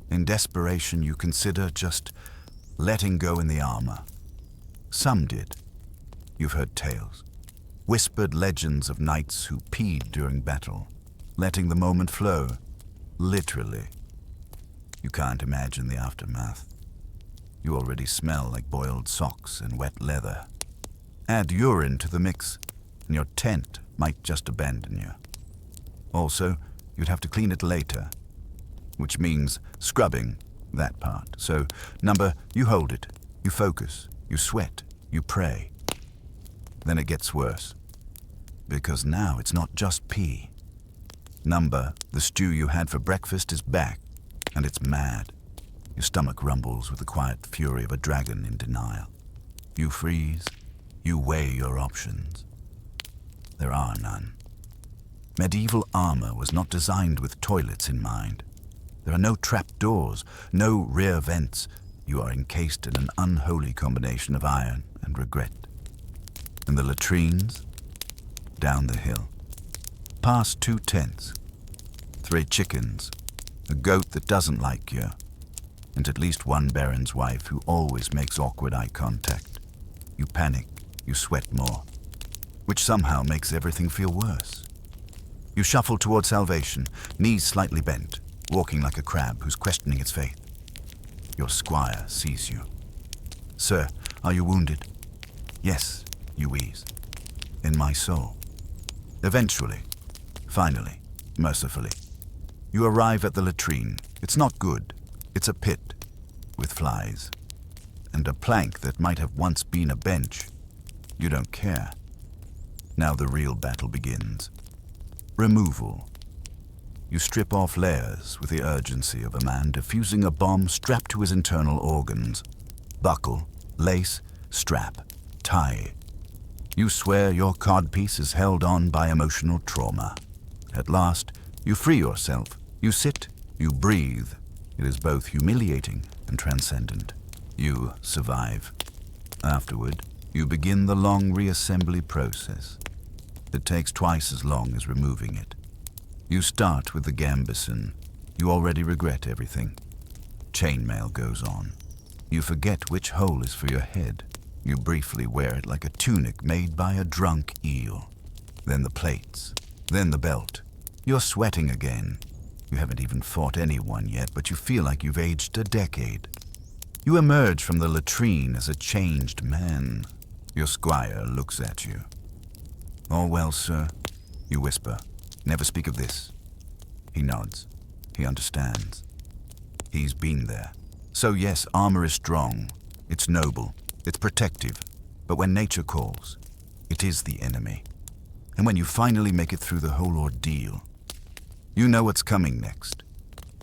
[SPEAKER 1] In desperation, you consider just letting go in the armor. Some did. You've heard tales. Whispered legends of knights who peed during battle, letting the moment flow, literally. You can't imagine the aftermath. You already smell like boiled socks and wet leather. Add urine to the mix, and your tent might just abandon you. Also, you'd have to clean it later, which means scrubbing that part. So, you hold it, you focus, you sweat, you pray. Then it gets worse, because now it's not just pee. The stew you had for breakfast is back, and it's mad. Your stomach rumbles with the quiet fury of a dragon in denial. You freeze, you weigh your options. There are none. Medieval armor was not designed with toilets in mind. There are no trap doors, no rear vents. You are encased in an unholy combination of iron and regret. And the latrines? Down the hill. Past 2 tents, 3 chickens, a goat that doesn't like you, and at least 1 baron's wife who always makes awkward eye contact. You panic, you sweat more, which somehow makes everything feel worse. You shuffle toward salvation, knees slightly bent, walking like a crab who's questioning its faith. Your squire sees you. "Sir, are you wounded?" "Yes," you wheeze. "In my soul." Eventually, finally, mercifully, you arrive at the latrine. It's not good. It's a pit with flies and a plank that might have once been a bench. You don't care. Now the real battle begins. Removal. You strip off layers with the urgency of a man defusing a bomb strapped to his internal organs. Buckle, lace, strap, tie. You swear your codpiece is held on by emotional trauma. At last, you free yourself. You sit, you breathe. It is both humiliating and transcendent. You survive. Afterward, you begin the long reassembly process. It takes twice as long as removing it. You start with the gambeson. You already regret everything. Chainmail goes on. You forget which hole is for your head. You briefly wear it like a tunic made by a drunk eel. Then the plates. Then the belt. You're sweating again. You haven't even fought anyone yet, but you feel like you've aged a decade. You emerge from the latrine as a changed man. Your squire looks at you. "All well, sir?" You whisper. "Never speak of this." He nods. He understands. He's been there. So yes, armor is strong. It's noble. It's protective. But when nature calls, it is the enemy. And when you finally make it through the whole ordeal, you know what's coming next.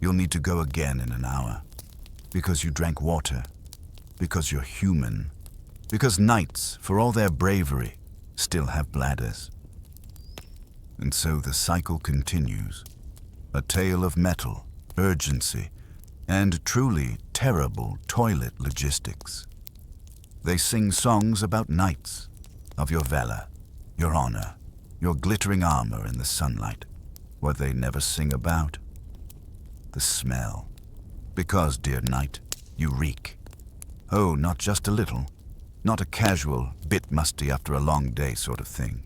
[SPEAKER 1] You'll need to go again in an hour. Because you drank water. Because you're human. Because knights, for all their bravery, still have bladders. And so the cycle continues. A tale of metal, urgency, and truly terrible toilet logistics. They sing songs about knights, of your valor, your honor, your glittering armor in the sunlight. What they never sing about? The smell. Because, dear knight, you reek. Oh, not just a little. Not a casual, bit musty after a long day sort of thing.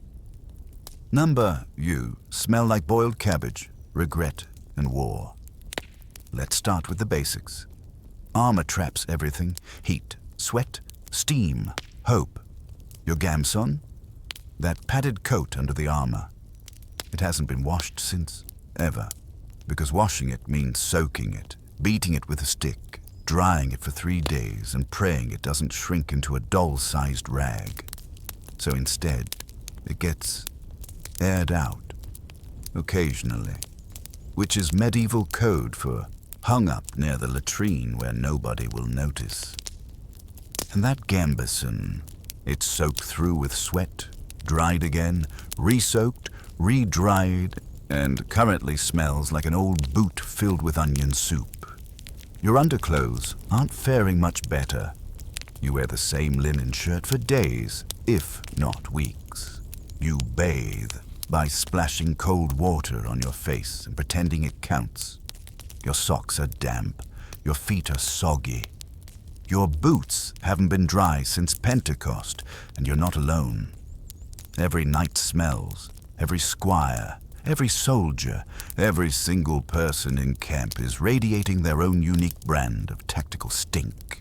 [SPEAKER 1] You smell like boiled cabbage, regret, and war. Let's start with the basics. Armor traps everything. Heat, sweat, steam, hope. Your gamson? That padded coat under the armor. It hasn't been washed since ever, because washing it means soaking it, beating it with a stick, drying it for 3 days and praying it doesn't shrink into a doll-sized rag. So instead, it gets aired out, occasionally, which is medieval code for hung up near the latrine where nobody will notice. And that gambeson, it's soaked through with sweat, dried again, re-soaked, re-dried, and currently smells like an old boot filled with onion soup. Your underclothes aren't faring much better. You wear the same linen shirt for days, if not weeks. You bathe by splashing cold water on your face and pretending it counts. Your socks are damp, your feet are soggy. Your boots haven't been dry since Pentecost, and you're not alone. Every night smells, every squire, every soldier, every single person in camp is radiating their own unique brand of tactical stink.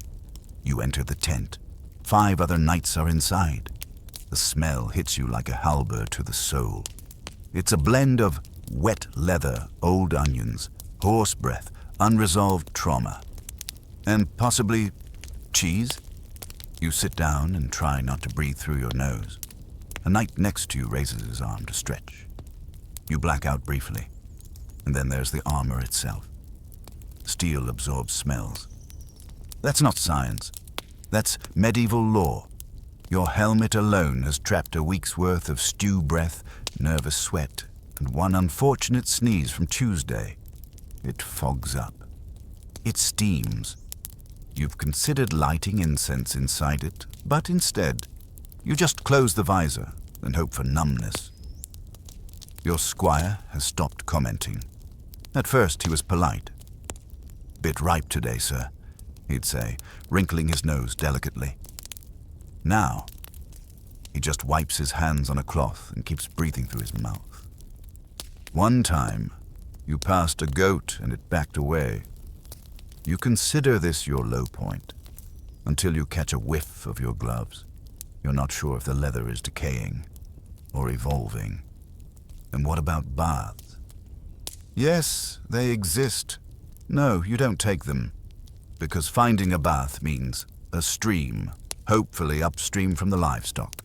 [SPEAKER 1] You enter the tent. 5 other knights are inside. The smell hits you like a halberd to the soul. It's a blend of wet leather, old onions, horse breath, unresolved trauma, and possibly cheese. You sit down and try not to breathe through your nose. A knight next to you raises his arm to stretch. You black out briefly, and then there's the armor itself. Steel absorbs smells. That's not science. That's medieval law. Your helmet alone has trapped a week's worth of stew breath, nervous sweat, and one unfortunate sneeze from Tuesday. It fogs up. It steams. You've considered lighting incense inside it, but instead, you just close the visor and hope for numbness. Your squire has stopped commenting. At first, he was polite. "Bit ripe today, sir," he'd say, wrinkling his nose delicately. Now, he just wipes his hands on a cloth and keeps breathing through his mouth. One time, you passed a goat and it backed away. You consider this your low point, until you catch a whiff of your gloves. You're not sure if the leather is decaying or evolving. And what about baths? Yes, they exist. No, you don't take them, because finding a bath means a stream, hopefully upstream from the livestock.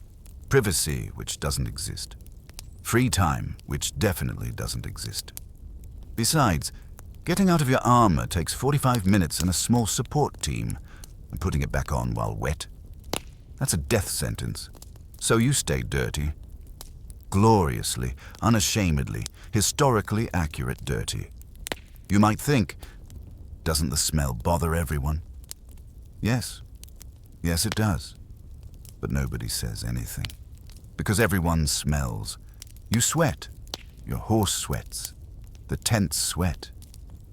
[SPEAKER 1] Privacy, which doesn't exist. Free time, which definitely doesn't exist. Besides, getting out of your armor takes 45 minutes and a small support team, and putting it back on while wet. That's a death sentence. So you stay dirty. Gloriously, unashamedly, historically accurate dirty. You might think, doesn't the smell bother everyone? Yes. Yes, it does. But nobody says anything. Because everyone smells. You sweat. Your horse sweats. The tents sweat.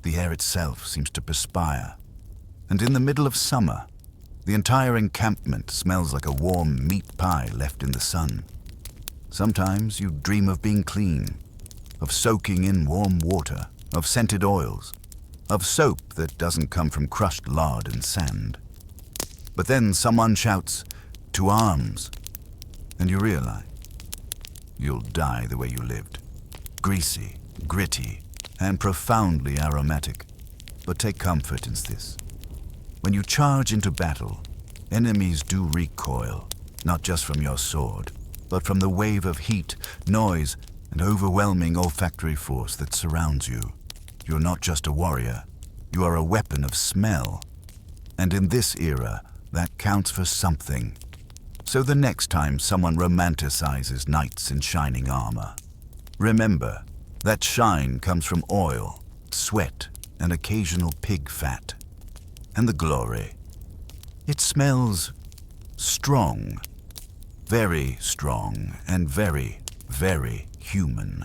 [SPEAKER 1] The air itself seems to perspire. And in the middle of summer, the entire encampment smells like a warm meat pie left in the sun. Sometimes you dream of being clean, of soaking in warm water, of scented oils, of soap that doesn't come from crushed lard and sand. But then someone shouts, "To arms," and you realize you'll die the way you lived. Greasy, gritty, and profoundly aromatic. But take comfort in this. When you charge into battle, enemies do recoil, not just from your sword, but from the wave of heat, noise, and overwhelming olfactory force that surrounds you. You're not just a warrior, you are a weapon of smell. And in this era, that counts for something. So the next time someone romanticizes knights in shining armor, remember that shine comes from oil, sweat, and occasional pig fat. And the glory. It smells strong. Very strong and very, very human.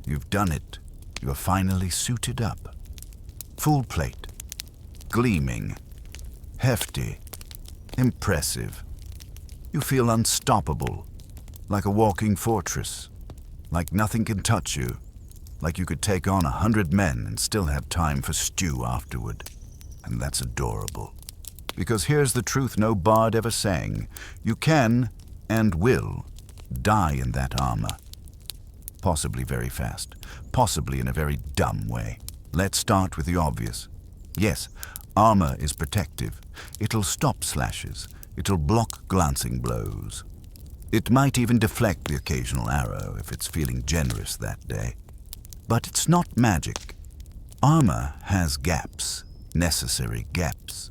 [SPEAKER 1] You've done it. You're finally suited up. Full plate. Gleaming. Hefty. Impressive. You feel unstoppable. Like a walking fortress. Like nothing can touch you. Like you could take on 100 men and still have time for stew afterward. And that's adorable. Because here's the truth no bard ever sang. You can and will die in that armor. Possibly very fast. Possibly in a very dumb way. Let's start with the obvious. Yes, Armor is protective. It'll stop slashes. It'll block glancing blows. It might even deflect the occasional arrow if it's feeling generous that day. But it's not magic. Armor has gaps, necessary gaps,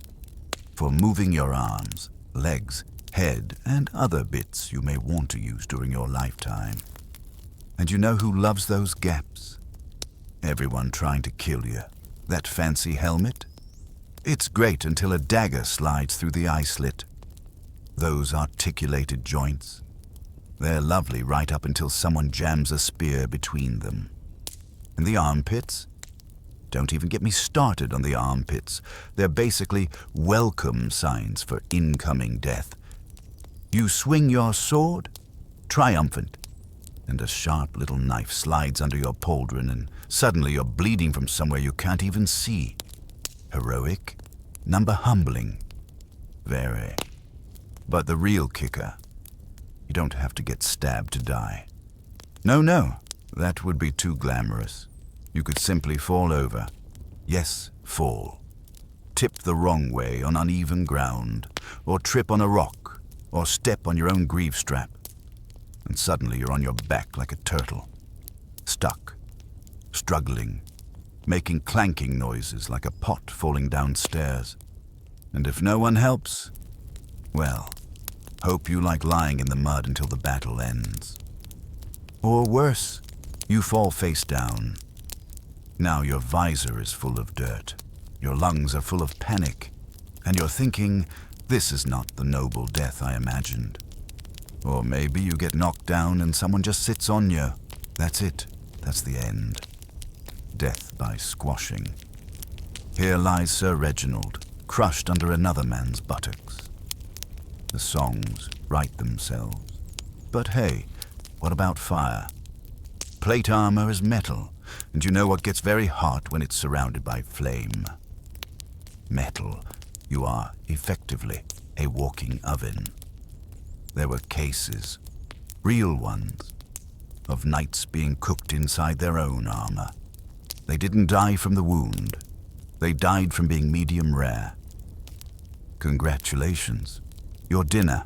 [SPEAKER 1] for moving your arms, legs, head, and other bits you may want to use during your lifetime. And you know who loves those gaps? Everyone trying to kill you. That fancy helmet? It's great until a dagger slides through the eye slit. Those articulated joints. They're lovely right up until someone jams a spear between them. And the armpits? Don't even get me started on the armpits. They're basically welcome signs for incoming death. You swing your sword, triumphant, and a sharp little knife slides under your pauldron and suddenly you're bleeding from somewhere you can't even see. Heroic, number humbling. Very. But the real kicker, you don't have to get stabbed to die. No, that would be too glamorous. You could simply fall over. Yes, fall. Tip the wrong way on uneven ground, or trip on a rock, or step on your own greave strap. And suddenly you're on your back like a turtle. Stuck, struggling, making clanking noises like a pot falling downstairs. And if no one helps, well, hope you like lying in the mud until the battle ends. Or worse, you fall face down. Now your visor is full of dirt, your lungs are full of panic, and you're thinking, this is not the noble death I imagined. Or maybe you get knocked down and someone just sits on you. That's it. That's the end. Death by squashing. Here lies Sir Reginald, crushed under another man's buttocks. The songs write themselves. But hey, what about fire? Plate armor is metal, and you know what gets very hot when it's surrounded by flame. Metal. You are effectively a walking oven. There were cases, real ones, of knights being cooked inside their own armor. They didn't die from the wound. They died from being medium rare. Congratulations, your dinner.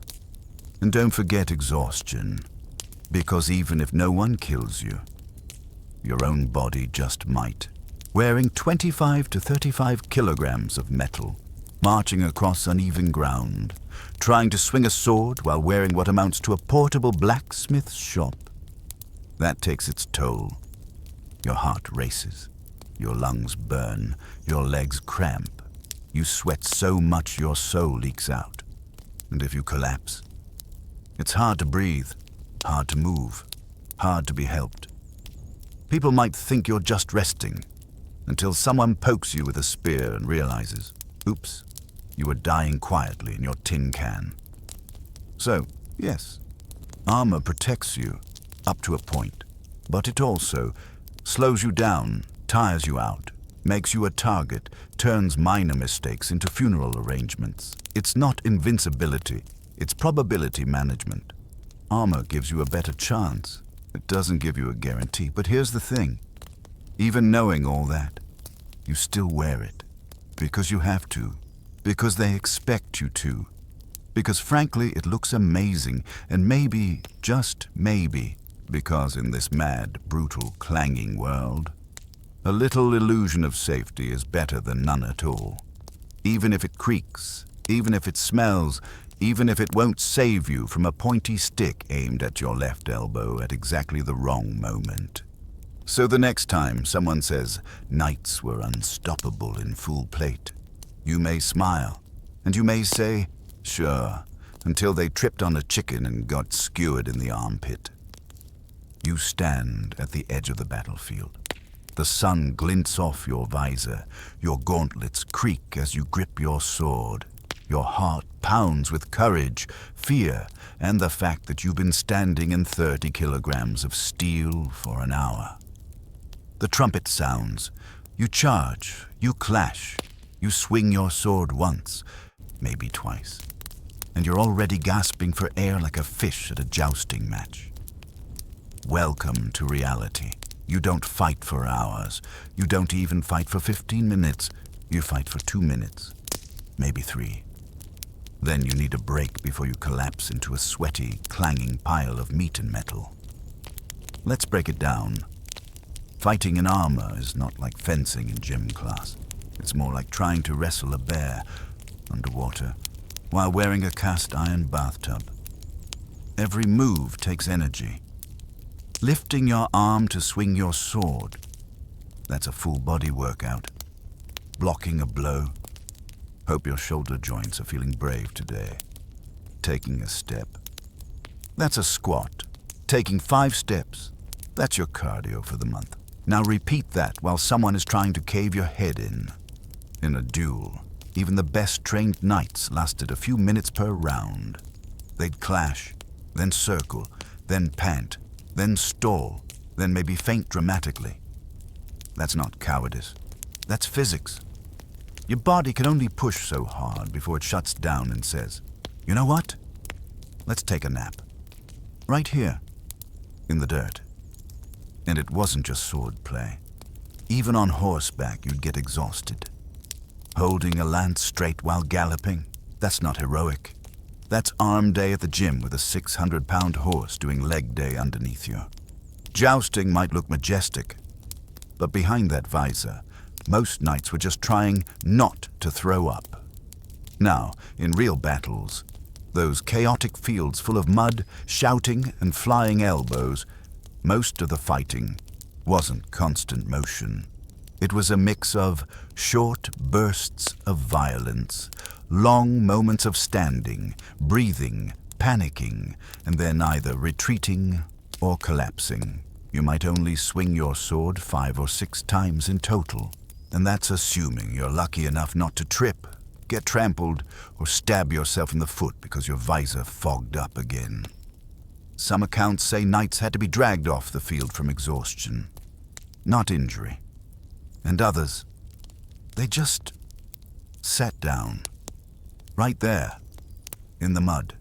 [SPEAKER 1] And don't forget exhaustion, because even if no one kills you, your own body just might. Wearing 25 to 35 kilograms of metal, marching across uneven ground, trying to swing a sword while wearing what amounts to a portable blacksmith's shop. That takes its toll. Your heart races, your lungs burn, your legs cramp. You sweat so much your soul leaks out. And if you collapse, it's hard to breathe, hard to move, hard to be helped. People might think you're just resting, until someone pokes you with a spear and realizes, oops, you were dying quietly in your tin can. So, yes, armor protects you up to a point, but it also slows you down, tires you out, makes you a target, turns minor mistakes into funeral arrangements. It's not invincibility, it's probability management. Armor gives you a better chance. It doesn't give you a guarantee, but here's the thing. Even knowing all that, you still wear it. Because you have to. Because they expect you to. Because frankly, it looks amazing, and maybe, just maybe, because in this mad, brutal, clanging world, a little illusion of safety is better than none at all. Even if it creaks, even if it smells, even if it won't save you from a pointy stick aimed at your left elbow at exactly the wrong moment. So the next time someone says, knights were unstoppable in full plate, you may smile, and you may say, sure, until they tripped on a chicken and got skewered in the armpit. You stand at the edge of the battlefield. The sun glints off your visor, your gauntlets creak as you grip your sword. Your heart pounds with courage, fear, and the fact that you've been standing in 30 kilograms of steel for an hour. The trumpet sounds. You charge, you clash, you swing your sword once, maybe twice, and you're already gasping for air like a fish at a jousting match. Welcome to reality. You don't fight for hours. You don't even fight for 15 minutes. You fight for 2 minutes, maybe 3. Then you need a break before you collapse into a sweaty, clanging pile of meat and metal. Let's break it down. Fighting in armor is not like fencing in gym class. It's more like trying to wrestle a bear underwater while wearing a cast iron bathtub. Every move takes energy. Lifting your arm to swing your sword, that's a full body workout. Blocking a blow. Hope your shoulder joints are feeling brave today. Taking a step. That's a squat. Taking 5 steps. That's your cardio for the month. Now repeat that while someone is trying to cave your head in. In a duel, even the best trained knights lasted a few minutes per round. They'd clash, then circle, then pant, then stall, then maybe faint dramatically. That's not cowardice. That's physics. Your body can only push so hard before it shuts down and says, "You know what? Let's take a nap." Right here, in the dirt. And it wasn't just sword play. Even on horseback, you'd get exhausted. Holding a lance straight while galloping, that's not heroic. That's arm day at the gym with a 600-pound horse doing leg day underneath you. Jousting might look majestic, but behind that visor, most knights were just trying not to throw up. Now, in real battles, those chaotic fields full of mud, shouting, and flying elbows, most of the fighting wasn't constant motion. It was a mix of short bursts of violence, long moments of standing, breathing, panicking, and then either retreating or collapsing. You might only swing your sword 5 or 6 times in total, and that's assuming you're lucky enough not to trip, get trampled, or stab yourself in the foot because your visor fogged up again. Some accounts say knights had to be dragged off the field from exhaustion, not injury. And others, they just sat down, right there, in the mud.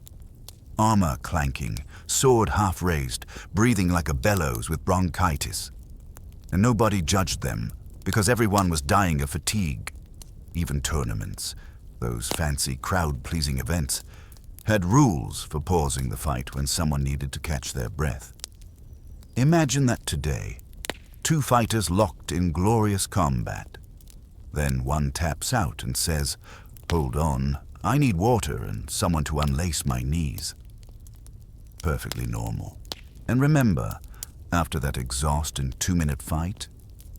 [SPEAKER 1] Armor clanking, sword half raised, breathing like a bellows with bronchitis. And nobody judged them, because everyone was dying of fatigue. Even tournaments, those fancy crowd-pleasing events, had rules for pausing the fight when someone needed to catch their breath. Imagine that today, 2 fighters locked in glorious combat. Then one taps out and says, "Hold on, I need water and someone to unlace my knees." Perfectly normal. And remember, after that exhausting 2-minute fight,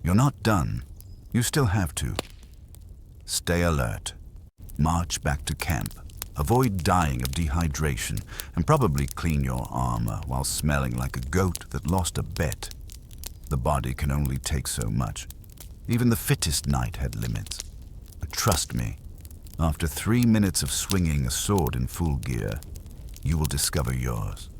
[SPEAKER 1] you're not done. You still have to. Stay alert. March back to camp. Avoid dying of dehydration, and probably clean your armor while smelling like a goat that lost a bet. The body can only take so much. Even the fittest knight had limits. But trust me, after 3 minutes of swinging a sword in full gear, you will discover yours.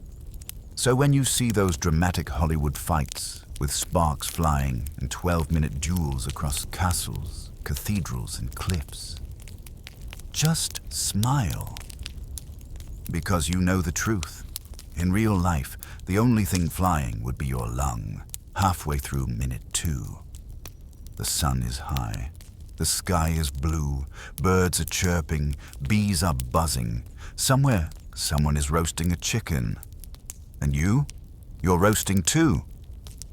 [SPEAKER 1] So when you see those dramatic Hollywood fights with sparks flying and 12-minute duels across castles, cathedrals, and cliffs, just smile. Because you know the truth. In real life, the only thing flying would be your lung, halfway through minute 2. The sun is high. The sky is blue. Birds are chirping. Bees are buzzing. Somewhere, someone is roasting a chicken. And you're roasting too.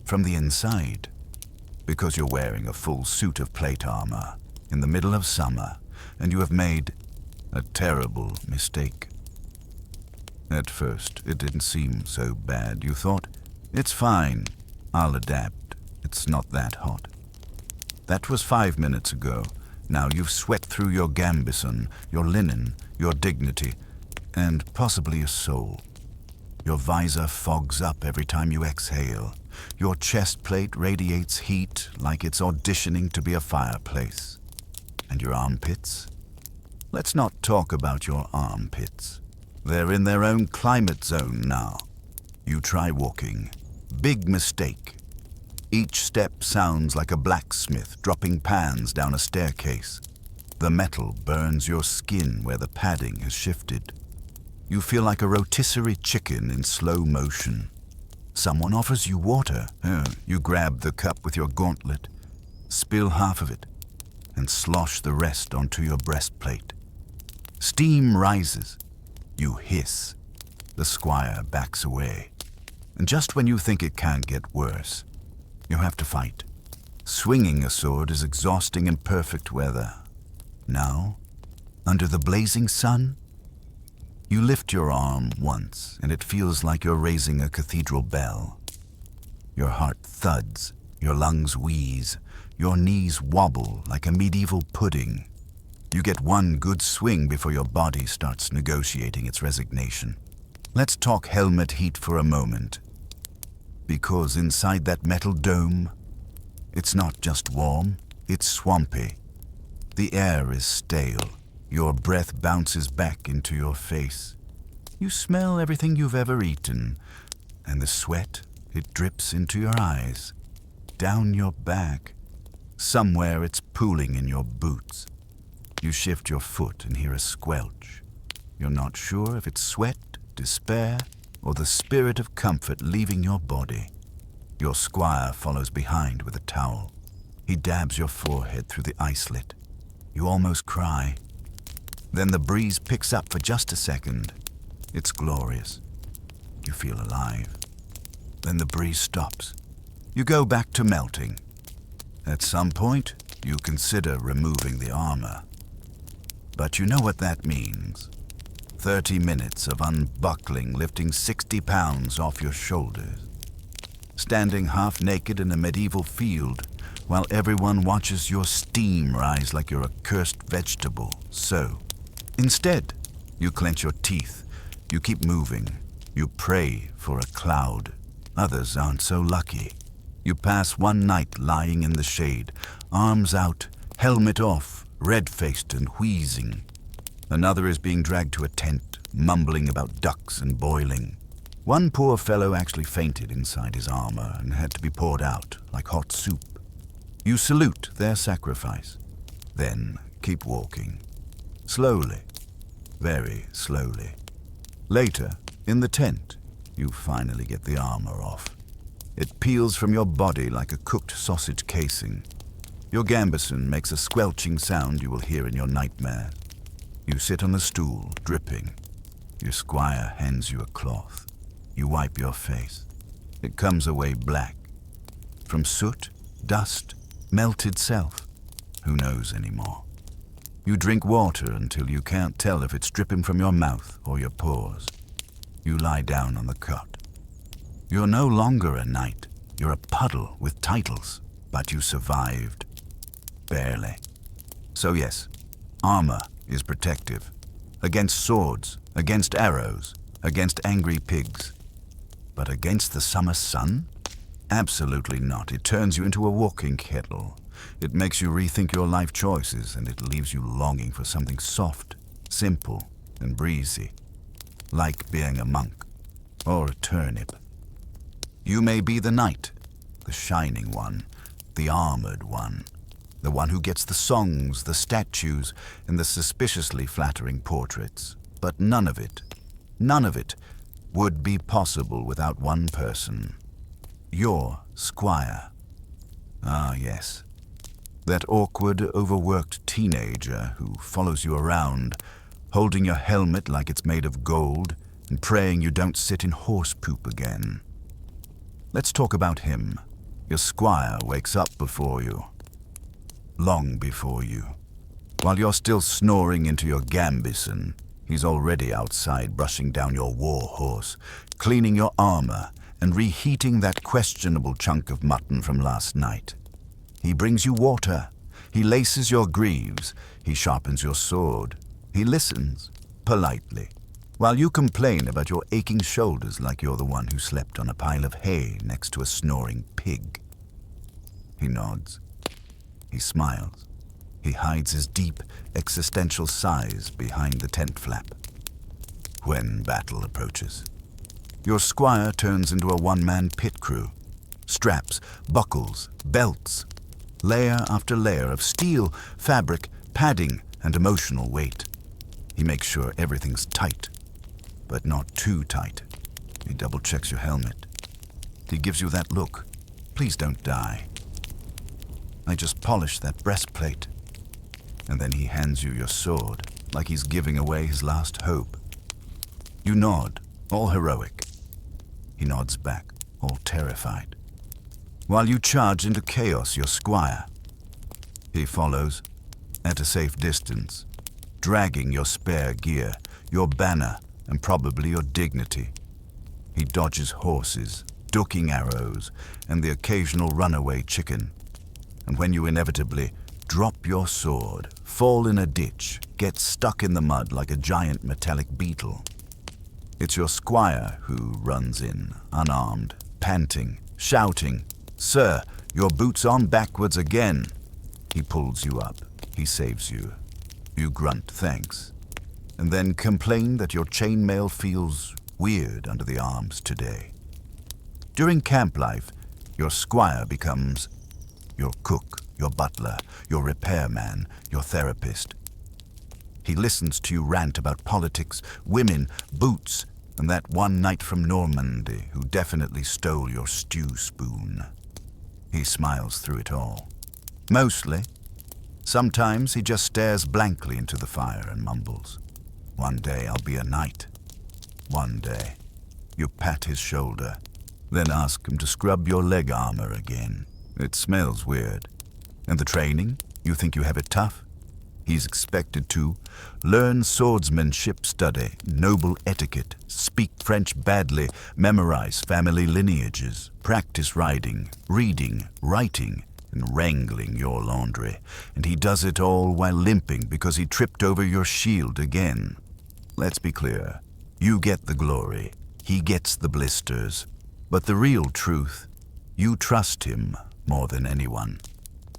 [SPEAKER 1] From the inside. Because you're wearing a full suit of plate armor in the middle of summer, and you have made a terrible mistake. At first, it didn't seem so bad. You thought, "It's fine. I'll adapt. It's not that hot." That was 5 minutes ago. Now you've sweat through your gambison, your linen, your dignity, and possibly your soul. Your visor fogs up every time you exhale. Your chest plate radiates heat like it's auditioning to be a fireplace. And your armpits? Let's not talk about your armpits. They're in their own climate zone now. You try walking. Big mistake. Each step sounds like a blacksmith dropping pans down a staircase. The metal burns your skin where the padding has shifted. You feel like a rotisserie chicken in slow motion. Someone offers you water. You grab the cup with your gauntlet. Spill half of it. and slosh the rest onto your breastplate. Steam rises. You hiss. The squire backs away. And just when you think it can't get worse, you have to fight. Swinging a sword is exhausting in perfect weather. Now, under the blazing sun, you lift your arm once, and it feels like you're raising a cathedral bell. Your heart thuds, your lungs wheeze, your knees wobble like a medieval pudding. You get one good swing before your body starts negotiating its resignation. Let's talk helmet heat for a moment. Because inside that metal dome, it's not just warm, it's swampy. The air is stale. Your breath bounces back into your face. You smell everything you've ever eaten, and the sweat, it drips into your eyes, down your back. Somewhere it's pooling in your boots. You shift your foot and hear a squelch. You're not sure if it's sweat, despair, or the spirit of comfort leaving your body. Your squire follows behind with a towel. He dabs your forehead through the ice-slit. You almost cry. Then the breeze picks up for just a second. It's glorious. You feel alive. Then the breeze stops. You go back to melting. At some point, you consider removing the armor. But you know what that means. 30 minutes of unbuckling, lifting 60 pounds off your shoulders. Standing half naked in a medieval field, while everyone watches your steam rise like you're a cursed vegetable. So, instead, you clench your teeth. You keep moving. You pray for a cloud. Others aren't so lucky. You pass one night lying in the shade, arms out, helmet off, red-faced and wheezing. Another is being dragged to a tent, mumbling about ducks and boiling. One poor fellow actually fainted inside his armor and had to be poured out like hot soup. You salute their sacrifice, then keep walking. Slowly, very slowly. Later, in the tent, you finally get the armor off. It peels from your body like a cooked sausage casing. Your gambeson makes a squelching sound you will hear in your nightmare. You sit on the stool, dripping. Your squire hands you a cloth. You wipe your face. It comes away black. From soot, dust, melted self. Who knows anymore? You drink water until you can't tell if it's dripping from your mouth or your pores. You lie down on the cot. You're no longer a knight. You're a puddle with titles, but you survived. Barely. So yes, armor is protective. Against swords, against arrows, against angry pigs. But against the summer sun? Absolutely not. It turns you into a walking kettle. It makes you rethink your life choices, and it leaves you longing for something soft, simple, and breezy. Like being a monk, or a turnip. You may be the knight, the shining one, the armored one, the one who gets the songs, the statues, and the suspiciously flattering portraits. But none of it would be possible without one person. Your squire. Ah, yes. That awkward, overworked teenager who follows you around, holding your helmet like it's made of gold and praying you don't sit in horse poop again. Let's talk about him. Your squire wakes up before you. Long before you. While you're still snoring into your gambeson, he's already outside brushing down your war horse, cleaning your armor, and reheating that questionable chunk of mutton from last night. He brings you water. He laces your greaves. He sharpens your sword. He listens, politely, while you complain about your aching shoulders like you're the one who slept on a pile of hay next to a snoring pig. He nods. He smiles. He hides his deep, existential sighs behind the tent flap. When battle approaches, your squire turns into a one-man pit crew. Straps, buckles, belts, layer after layer of steel, fabric, padding, and emotional weight. He makes sure everything's tight, but not too tight. He double-checks your helmet. He gives you that look. Please don't die. I just polished that breastplate. and then he hands you your sword, like he's giving away his last hope. You nod, all heroic. He nods back, all terrified. While you charge into chaos, your squire. He follows, at a safe distance, dragging your spare gear, your banner, and probably your dignity. He dodges horses, ducking arrows, and the occasional runaway chicken. And when you inevitably drop your sword, fall in a ditch, get stuck in the mud like a giant metallic beetle, it's your squire who runs in, unarmed, panting, shouting, "Sir, your boot's on backwards again." He pulls you up. He saves you. You grunt thanks, and then complain that your chainmail feels weird under the arms today. During camp life, your squire becomes your cook, your butler, your repairman, your therapist. He listens to you rant about politics, women, boots, and that one knight from Normandy who definitely stole your stew spoon. He smiles through it all. Mostly. Sometimes he just stares blankly into the fire and mumbles, "One day I'll be a knight. One day." You pat his shoulder, then ask him to scrub your leg armor again. It smells weird. And the training? You think you have it tough? He's expected to learn swordsmanship, study noble etiquette, speak French badly, memorize family lineages, practice riding, reading, writing, and wrangling your laundry. And he does it all while limping because he tripped over your shield again. Let's be clear. You get the glory. He gets the blisters. But the real truth, you trust him more than anyone.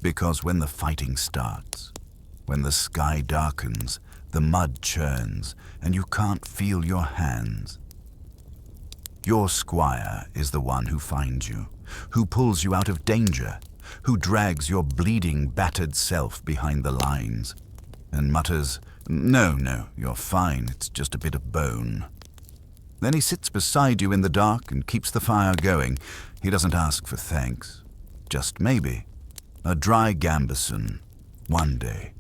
[SPEAKER 1] Because when the fighting starts, when the sky darkens, the mud churns, and you can't feel your hands, your squire is the one who finds you, who pulls you out of danger, who drags your bleeding, battered self behind the lines, and mutters, No, you're fine, it's just a bit of bone." Then he sits beside you in the dark and keeps the fire going. He doesn't ask for thanks, just maybe a dry gambeson, one day.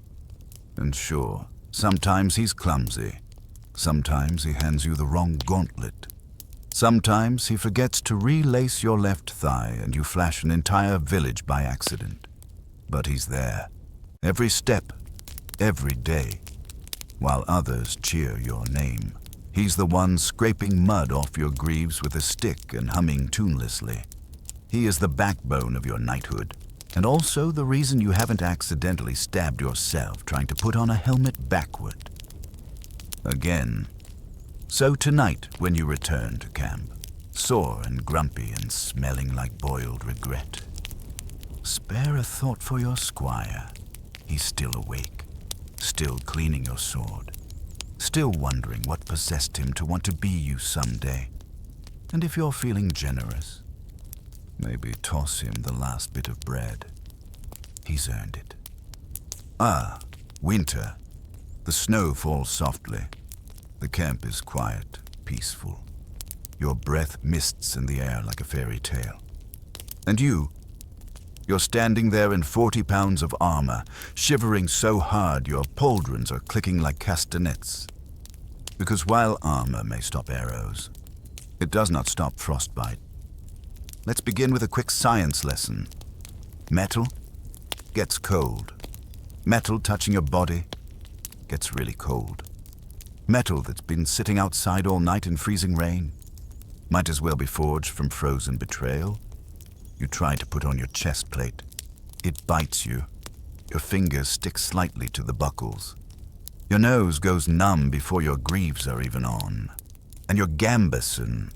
[SPEAKER 1] And sure, sometimes he's clumsy. Sometimes he hands you the wrong gauntlet. Sometimes he forgets to relace your left thigh and you flash an entire village by accident. But he's there, every step, every day, while others cheer your name. He's the one scraping mud off your greaves with a stick and humming tunelessly. He is the backbone of your knighthood, and also the reason you haven't accidentally stabbed yourself trying to put on a helmet backward. Again. So tonight, when you return to camp, sore and grumpy and smelling like boiled regret, spare a thought for your squire. He's still awake, still cleaning your sword, still wondering what possessed him to want to be you someday. And if you're feeling generous, maybe toss him the last bit of bread. He's earned it. Winter. The snow falls softly. The camp is quiet, peaceful. Your breath mists in the air like a fairy tale. And you're standing there in 40 pounds of armor, shivering so hard your pauldrons are clicking like castanets. Because while armor may stop arrows, it does not stop frostbite. Let's begin with a quick science lesson. Metal gets cold. Metal touching your body gets really cold. Metal that's been sitting outside all night in freezing rain might as well be forged from frozen betrayal. You try to put on your chest plate. It bites you. Your fingers stick slightly to the buckles. Your nose goes numb before your greaves are even on. And your gambeson,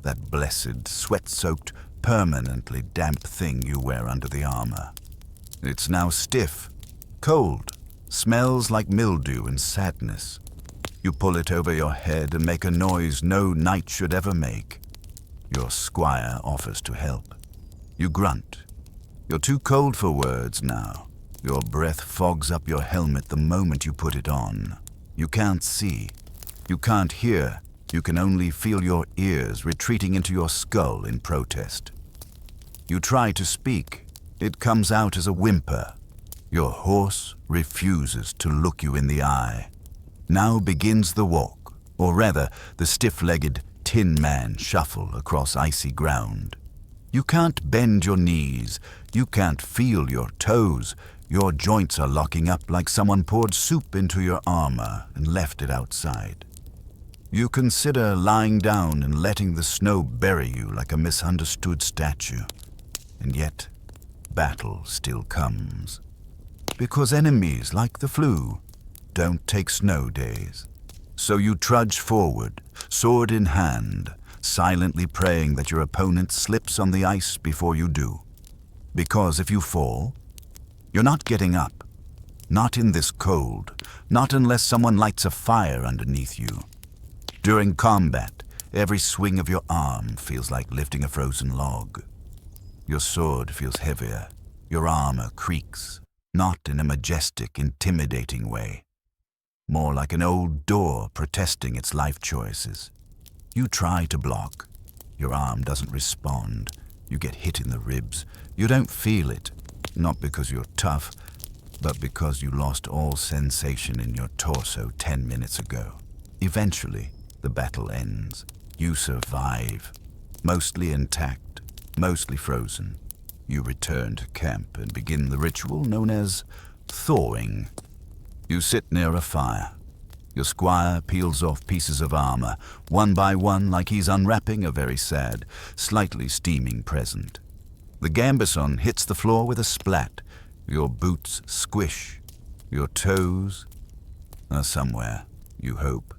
[SPEAKER 1] that blessed, sweat-soaked, permanently damp thing you wear under the armor, it's now stiff, cold, smells like mildew and sadness. You pull it over your head and make a noise no knight should ever make. Your squire offers to help. You grunt. You're too cold for words now. Your breath fogs up your helmet the moment you put it on. You can't see. You can't hear. You can only feel your ears retreating into your skull in protest. You try to speak. It comes out as a whimper. Your horse refuses to look you in the eye. Now begins the walk, or rather, the stiff-legged Tin Man shuffle across icy ground. You can't bend your knees, you can't feel your toes. Your joints are locking up like someone poured soup into your armor and left it outside. You consider lying down and letting the snow bury you like a misunderstood statue. And yet, battle still comes. Because enemies, like the flu, don't take snow days. So you trudge forward, sword in hand, silently praying that your opponent slips on the ice before you do. Because if you fall, you're not getting up. Not in this cold, not unless someone lights a fire underneath you. During combat, every swing of your arm feels like lifting a frozen log. Your sword feels heavier, your armor creaks, not in a majestic, intimidating way. More like an old door protesting its life choices. You try to block. Your arm doesn't respond. You get hit in the ribs. You don't feel it, not because you're tough, but because you lost all sensation in your torso 10 minutes ago. Eventually, the battle ends. You survive, mostly intact, mostly frozen. You return to camp and begin the ritual known as thawing. You sit near a fire. Your squire peels off pieces of armor, one by one, like he's unwrapping a very sad, slightly steaming present. The gambeson hits the floor with a splat. Your boots squish. Your toes are somewhere, you hope.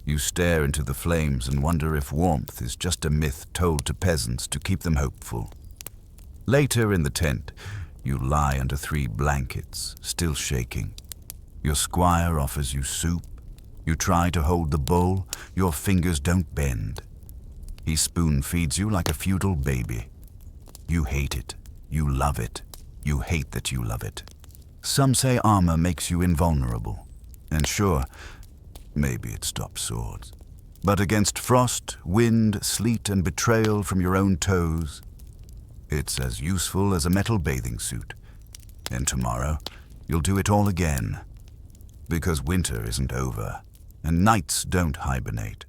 [SPEAKER 1] You stare into the flames and wonder if warmth is just a myth told to peasants to keep them hopeful. Later in the tent, you lie under 3 blankets, still shaking. Your squire offers you soup. You try to hold the bowl. Your fingers don't bend. He spoon-feeds you like a feudal baby. You hate it. You love it. You hate that you love it. Some say armor makes you invulnerable. And sure, maybe it stops swords. But against frost, wind, sleet, and betrayal from your own toes, it's as useful as a metal bathing suit. And tomorrow, you'll do it all again. Because winter isn't over, and nights don't hibernate,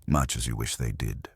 [SPEAKER 1] much as you wish they did.